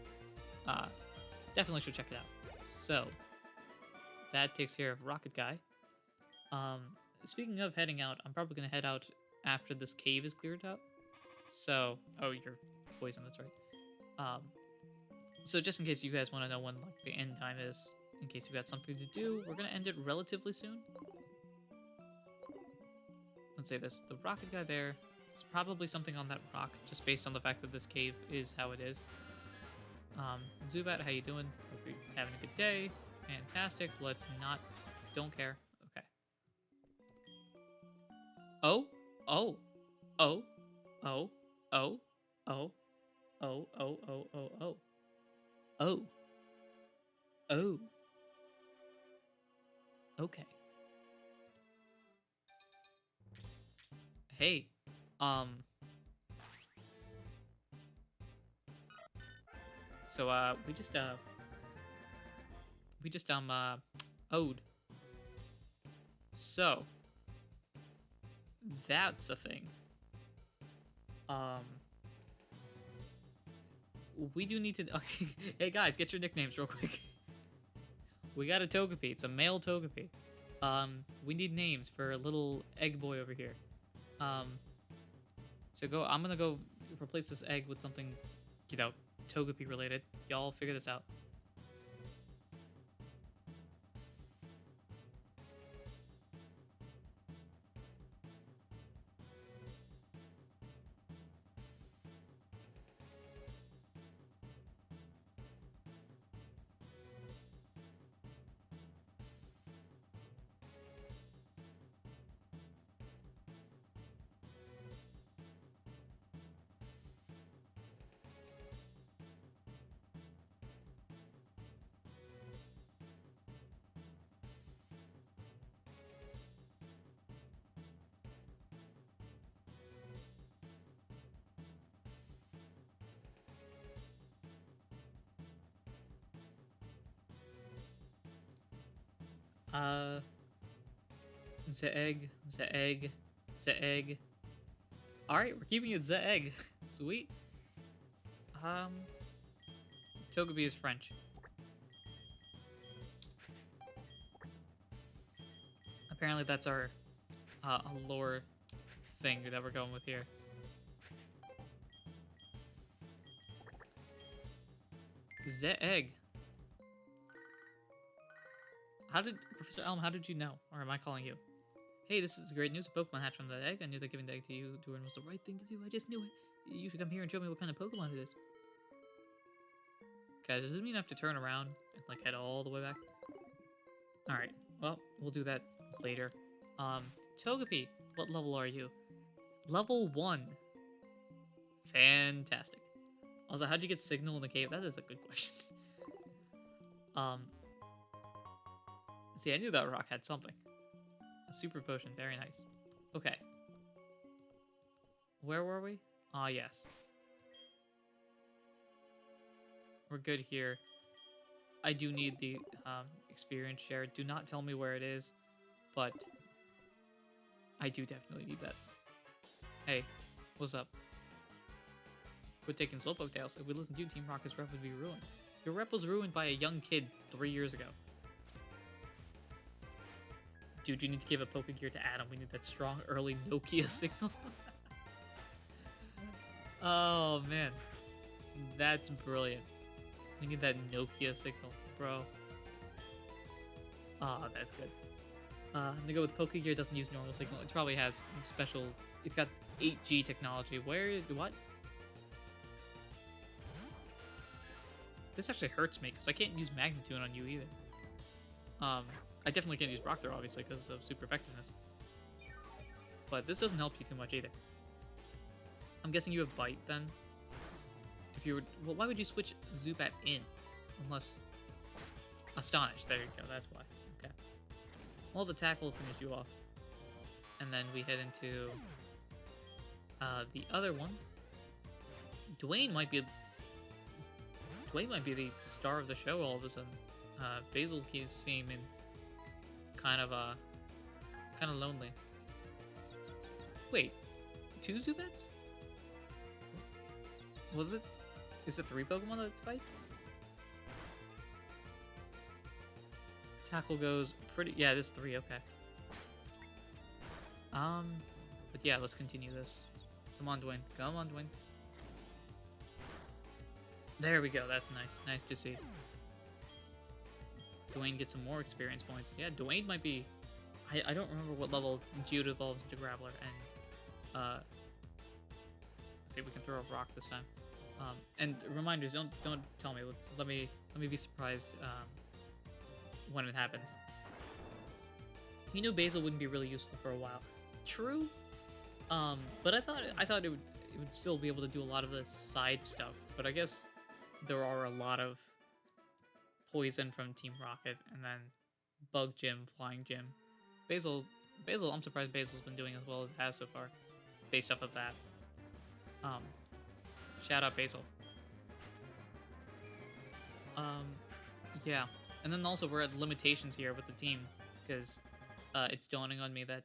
definitely should check it out. So, that takes care of Rocket Guy. Speaking of heading out, I'm probably going to head out after this cave is cleared out. So, oh, you're poison, that's right. So just in case you guys want to know when like the end time is, in case you've got something to do, we're going to end it relatively soon. Let's say this, the Rocket Guy there, it's probably something on that rock, just based on the fact that this cave is how it is. Zubat, how you doing? Hope you're having a good day. Fantastic. Let's not, don't care. Okay. Oh, oh, oh, oh, oh, oh, oh, oh, oh, oh, oh. Oh. Oh. Okay. Hey. So, we just owed. So, that's a thing. We do need to... Okay. Hey guys, get your nicknames real quick. We got a Togepi. It's a male Togepi. We need names for a little egg boy over here. So I'm gonna go replace this egg with something, you know, Togepi related. Y'all figure this out. The egg. Alright, we're keeping it the egg. Sweet. Togepi is French. Apparently that's our lore thing that we're going with here. The egg. Professor Elm, how did you know? Or am I calling you? Hey, this is great news. A Pokemon hatched from that egg. I knew that giving the egg to you, Durin, was the right thing to do. I just knew it. You should come here and show me what kind of Pokemon it is. Guys, does this mean I have to turn around and, like, head all the way back? All right. Well, we'll do that later. Togepi, what level are you? Level 1. Fantastic. Also, how'd you get signal in the cave? That is a good question. um, see, I knew that rock had something. A super potion, very nice. Okay. Where were we? Ah, yes. We're good here. I do need the experience share. Do not tell me where it is, but I do definitely need that. Hey, what's up? Quit taking Slowpoke tails. If we listen to you, Team Rocket's rep would be ruined. Your rep was ruined by a young kid 3 years ago. Dude, you need to give a Pokegear to Adam. We need that strong early Nokia signal. Oh, man. That's brilliant. We need that Nokia signal, bro. Ah, that's good. I'm gonna go with Pokegear. Doesn't use normal signal. It probably has special. It's got 8G technology. Where? What? This actually hurts me because I can't use Magnitude on you either. I definitely can't use Rock Throw, obviously, because of super effectiveness. But this doesn't help you too much either. I'm guessing you have Bite then. If you were, well, why would you switch Zubat in? Unless Astonish. There you go. That's why. Okay. Well, the tackle will finish you off, and then we head into the other one. Dwayne might be the star of the show all of a sudden. Basil keeps seeming kind of lonely. Wait, 2 Zubats? Was it? Is it 3 Pokemon that fight? Tackle goes pretty. Yeah, this 3. Okay. But yeah, let's continue this. Come on, Dwayne. Come on, Dwayne. There we go. That's nice. Nice to see. Dwayne gets some more experience points. Yeah, Dwayne might be. I don't remember what level Geodude evolves into Graveler, and let's see if we can throw a rock this time. And reminders, don't tell me. Let me be surprised when it happens. You knew Basil wouldn't be really useful for a while. True. But I thought it would still be able to do a lot of the side stuff. But I guess there are a lot of poison from Team Rocket, and then Bug Gym, Flying Gym. Basil, I'm surprised Basil's been doing as well as it has so far, based off of that. Shout out Basil. Yeah. And then also we're at limitations here with the team, because it's dawning on me that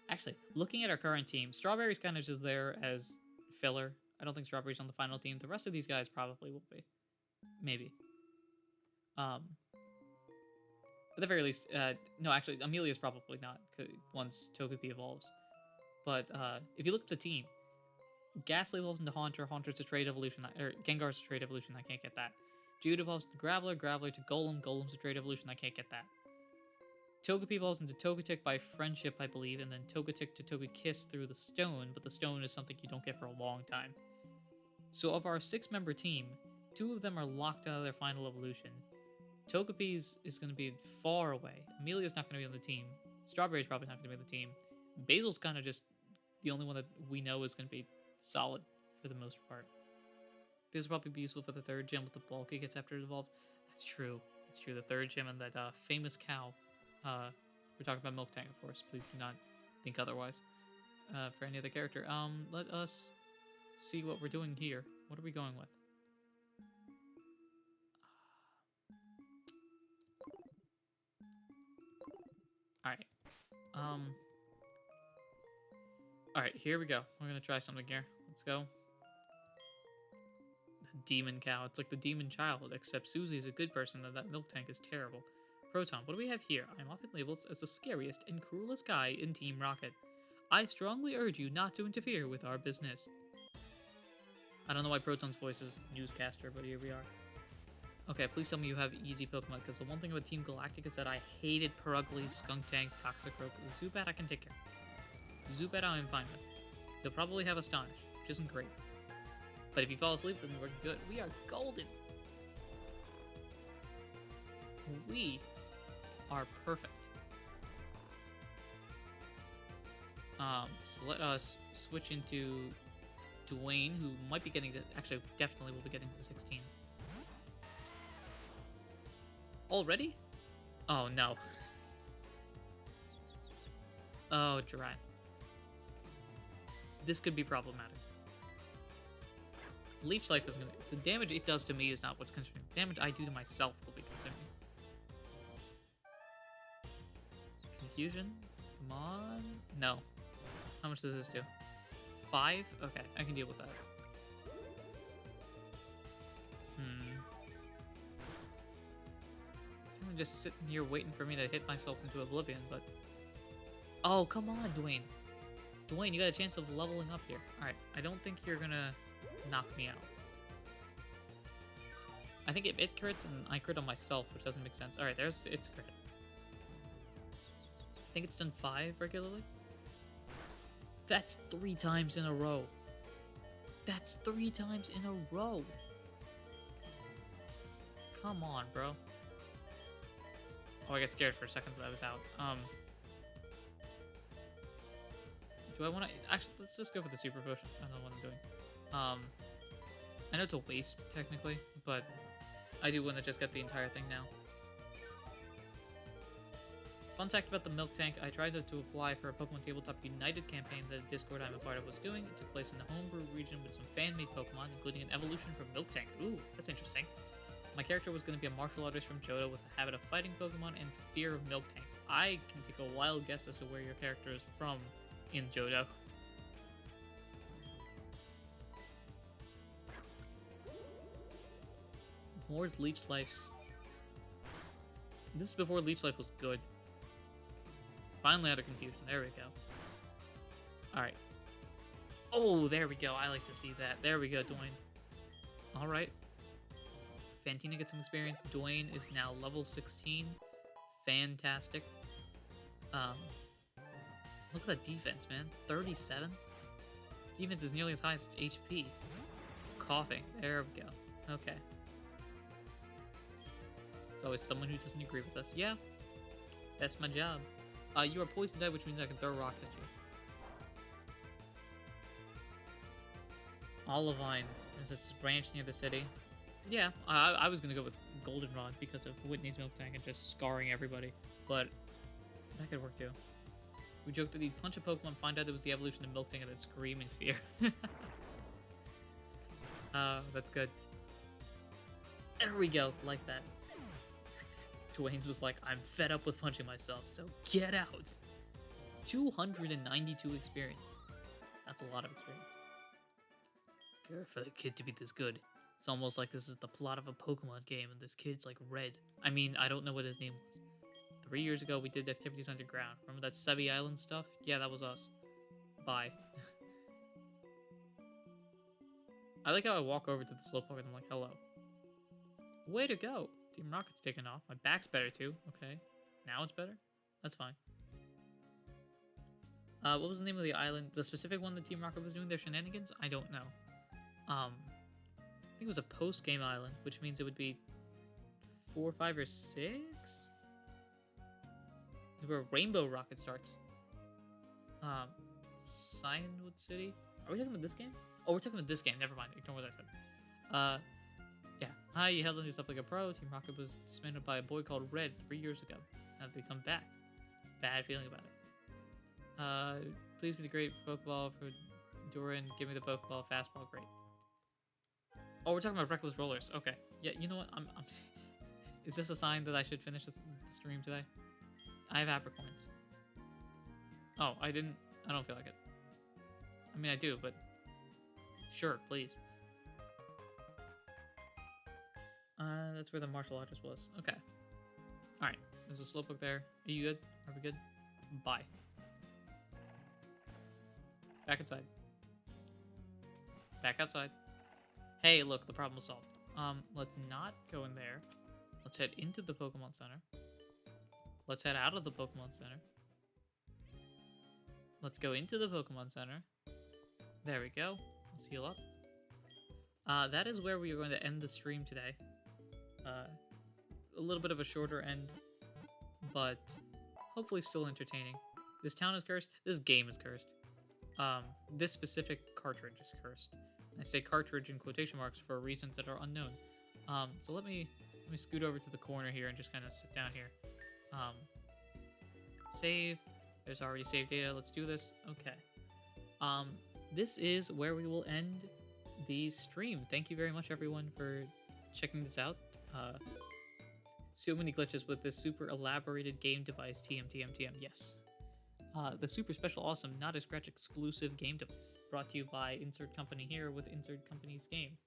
actually, looking at our current team, Strawberry's kind of just there as filler. I don't think Strawberry's on the final team. The rest of these guys probably will be. Maybe. At the very least, no, actually, Amelia's probably not once Togepi evolves. But if you look at the team, Ghastly evolves into Haunter. Haunter's a trade evolution. Or Gengar's a trade evolution. I can't get that. Jude evolves to Graveler. Graveler to Golem. Golem's a trade evolution. I can't get that. Togepi evolves into Togetic by friendship, I believe, and then Togetic to Togekiss through the stone, but the stone is something you don't get for a long time. So of our 6-member team, 2 of them are locked out of their final evolution. Togepi's is going to be far away. Amelia's not going to be on the team. Strawberry's probably not going to be on the team. Basil's kind of just the only one that we know is going to be solid for the most part. Basil will probably be useful for the 3rd gym with the bulk it gets after it evolves. That's true. It's true. The 3rd gym and that famous cow. We're talking about Milk Tank, of course. Please do not think otherwise. For any other character. Let us see what we're doing here. What are we going with? Alright. Alright, here we go. We're gonna try something here. Let's go. The demon cow. It's like the demon child, except Susie is a good person and that Milk Tank is terrible. Proton, what do we have here? I'm often labeled as the scariest and cruelest guy in Team Rocket. I strongly urge you not to interfere with our business. I don't know why Proton's voice is newscaster, but here we are. Okay, please tell me you have easy Pokemon, because the one thing about Team Galactic is that I hated Perugly, Skuntank, Toxicroak. Zubat I can take care of. Zubat I'm fine with. They'll probably have Astonish, which isn't great. But if you fall asleep, then we're good. We are golden! We are perfect. So let us switch into Dwayne, who might be getting to, actually definitely will be getting to 16. Already? Oh no. Oh, Jiraiya. This could be problematic. Leech Life is gonna... The damage it does to me is not what's concerning. The damage I do to myself will be concerning. Confusion? Come on. No. How much does this do? 5? Okay, I can deal with that. I'm just sitting here waiting for me to hit myself into oblivion, but... Oh, come on, Dwayne. Dwayne, you got a chance of leveling up here. Alright, I don't think you're gonna knock me out. I think if it crits and I crit on myself, which doesn't make sense. Alright, there's its crit. I think it's done 5 regularly. That's 3 times in a row. That's 3 times in a row. Come on, bro. Oh, I got scared for a second that I was out. Do I want to... Actually, let's just go for the super potion. I don't know what I'm doing. I know it's a waste, technically, but I do want to just get the entire thing now. Fun fact about the milk tank, I tried to apply for a Pokemon Tabletop United campaign that a Discord I'm a part of was doing. It took place in the homebrew region with some fan-made Pokemon, including an evolution from Milk Tank. Ooh, that's interesting. My character was going to be a martial artist from Johto with a habit of fighting Pokemon and fear of milk tanks. I can take a wild guess as to where your character is from in Johto. More Leech Lives. This is before Leech Life was good. Finally out of confusion. There we go. Alright. Oh, there we go. I like to see that. There we go, Dwayne. Alright. Fantina gets some experience. Dwayne is now level 16. Fantastic. Look at that defense, man. 37? Defense is nearly as high as its HP. Coughing. There we go. Okay. There's always someone who doesn't agree with us. Yeah. That's my job. You are poison type, which means I can throw rocks at you. Olivine. There's this branch near the city. Yeah, I was gonna go with Goldenrod because of Whitney's milk tank and just scarring everybody, but that could work too. We joked that he'd punch a Pokemon, find out it was the evolution of Milk Tank, and then scream in fear. That's good. There we go, like that. Dwayne was like, I'm fed up with punching myself, so get out. 292 experience. That's a lot of experience. Care for the kid to be this good. It's almost like this is the plot of a Pokemon game, and this kid's like Red. I mean, I don't know what his name was. 3 years ago, we did activities underground. Remember that Sevi Island stuff? Yeah, that was us. Bye. I like how I walk over to the Slowpoke and I'm like, hello. Way to go. Team Rocket's taken off. My back's better too. Okay. Now it's better? That's fine. What was the name of the island? The specific one that Team Rocket was doing their shenanigans? I don't know. I think it was a post-game island, which means it would be 4, 5, or 6? Where Rainbow Rocket starts. Cyanwood City? Are we talking about this game? Oh, we're talking about this game. Never mind. Ignore what I said. Yeah. Hi, you held on yourself like a pro. Team Rocket was dismantled by a boy called Red 3 years ago. Now they come back. Bad feeling about it. Please be the great Pokeball for Durin. Give me the Pokeball. Fastball. Great. Oh, we're talking about Reckless Rollers. Okay. Yeah, you know what? I'm Is this a sign that I should finish the stream today? I have apricorns. Oh, I don't feel like it. I mean, I do, but sure, please. That's where the martial artist was. Okay. Alright, there's a Slowpoke there. Are you good? Are we good? Bye. Back inside. Back outside. Hey, look, the problem was solved. Let's not go in there. Let's head into the Pokemon Center. Let's head out of the Pokemon Center. Let's go into the Pokemon Center. There we go. Let's heal up. That is where we are going to end the stream today. A little bit of a shorter end but hopefully still entertaining. This town is cursed. This game is cursed. This specific cartridge is cursed. I say cartridge in quotation marks for reasons that are unknown. So let me scoot over to the corner here and just kind of sit down here. Save. There's already saved data. Let's do this. Okay. This is where we will end the stream. Thank you very much, everyone, for checking this out. So many glitches with this super elaborated game device, TM. Yes. The super special, awesome, not a scratch exclusive game device. Brought to you by insert company here with insert company's game.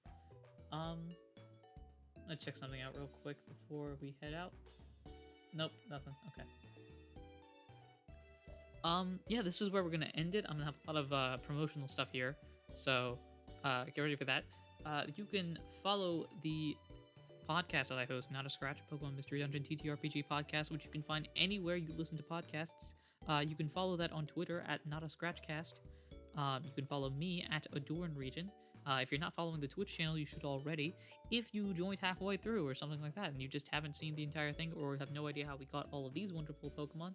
Let's check something out real quick before we head out. Nope, nothing. Okay. Yeah, this is where we're gonna end it. I'm gonna have a lot of promotional stuff here, so get ready for that. You can follow the podcast that I host, Not a Scratch, Pokemon Mystery Dungeon TTRPG podcast, which you can find anywhere you listen to podcasts. You can follow that on Twitter at Not a Scratchcast. You can follow me at Adorn Region. If you're not following the Twitch channel, you should already. If you joined halfway through or something like that, and you just haven't seen the entire thing or have no idea how we got all of these wonderful Pokemon,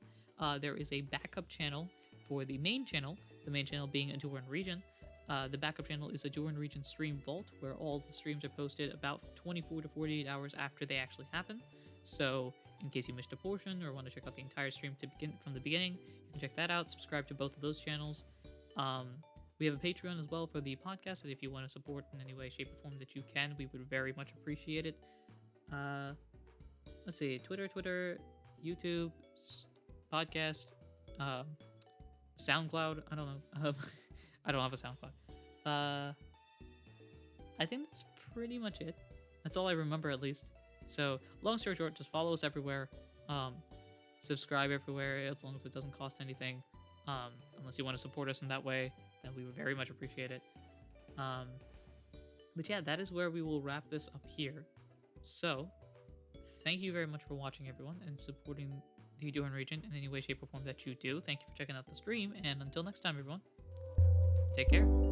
there is a backup channel for the main channel being Adorn Region. The backup channel is Adorn Region Stream Vault, where all the streams are posted about 24 to 48 hours after they actually happen. So, in case you missed a portion or want to check out the entire stream from the beginning, you can check that out. Subscribe to both of those channels. We have a Patreon as well for the podcast, and if you want to support in any way, shape, or form that you can, we would very much appreciate it. Let's see, Twitter, YouTube, podcast, SoundCloud. I don't know. I don't have a SoundCloud. I think that's pretty much it. That's all I remember, at least. So, long story short, just follow us everywhere. Subscribe everywhere, as long as it doesn't cost anything. Unless you want to support us in that way, then we would very much appreciate it. But yeah, that is where we will wrap this up here. So, thank you very much for watching, everyone, and supporting the Adorn Region in any way, shape, or form that you do. Thank you for checking out the stream, and until next time, everyone, take care.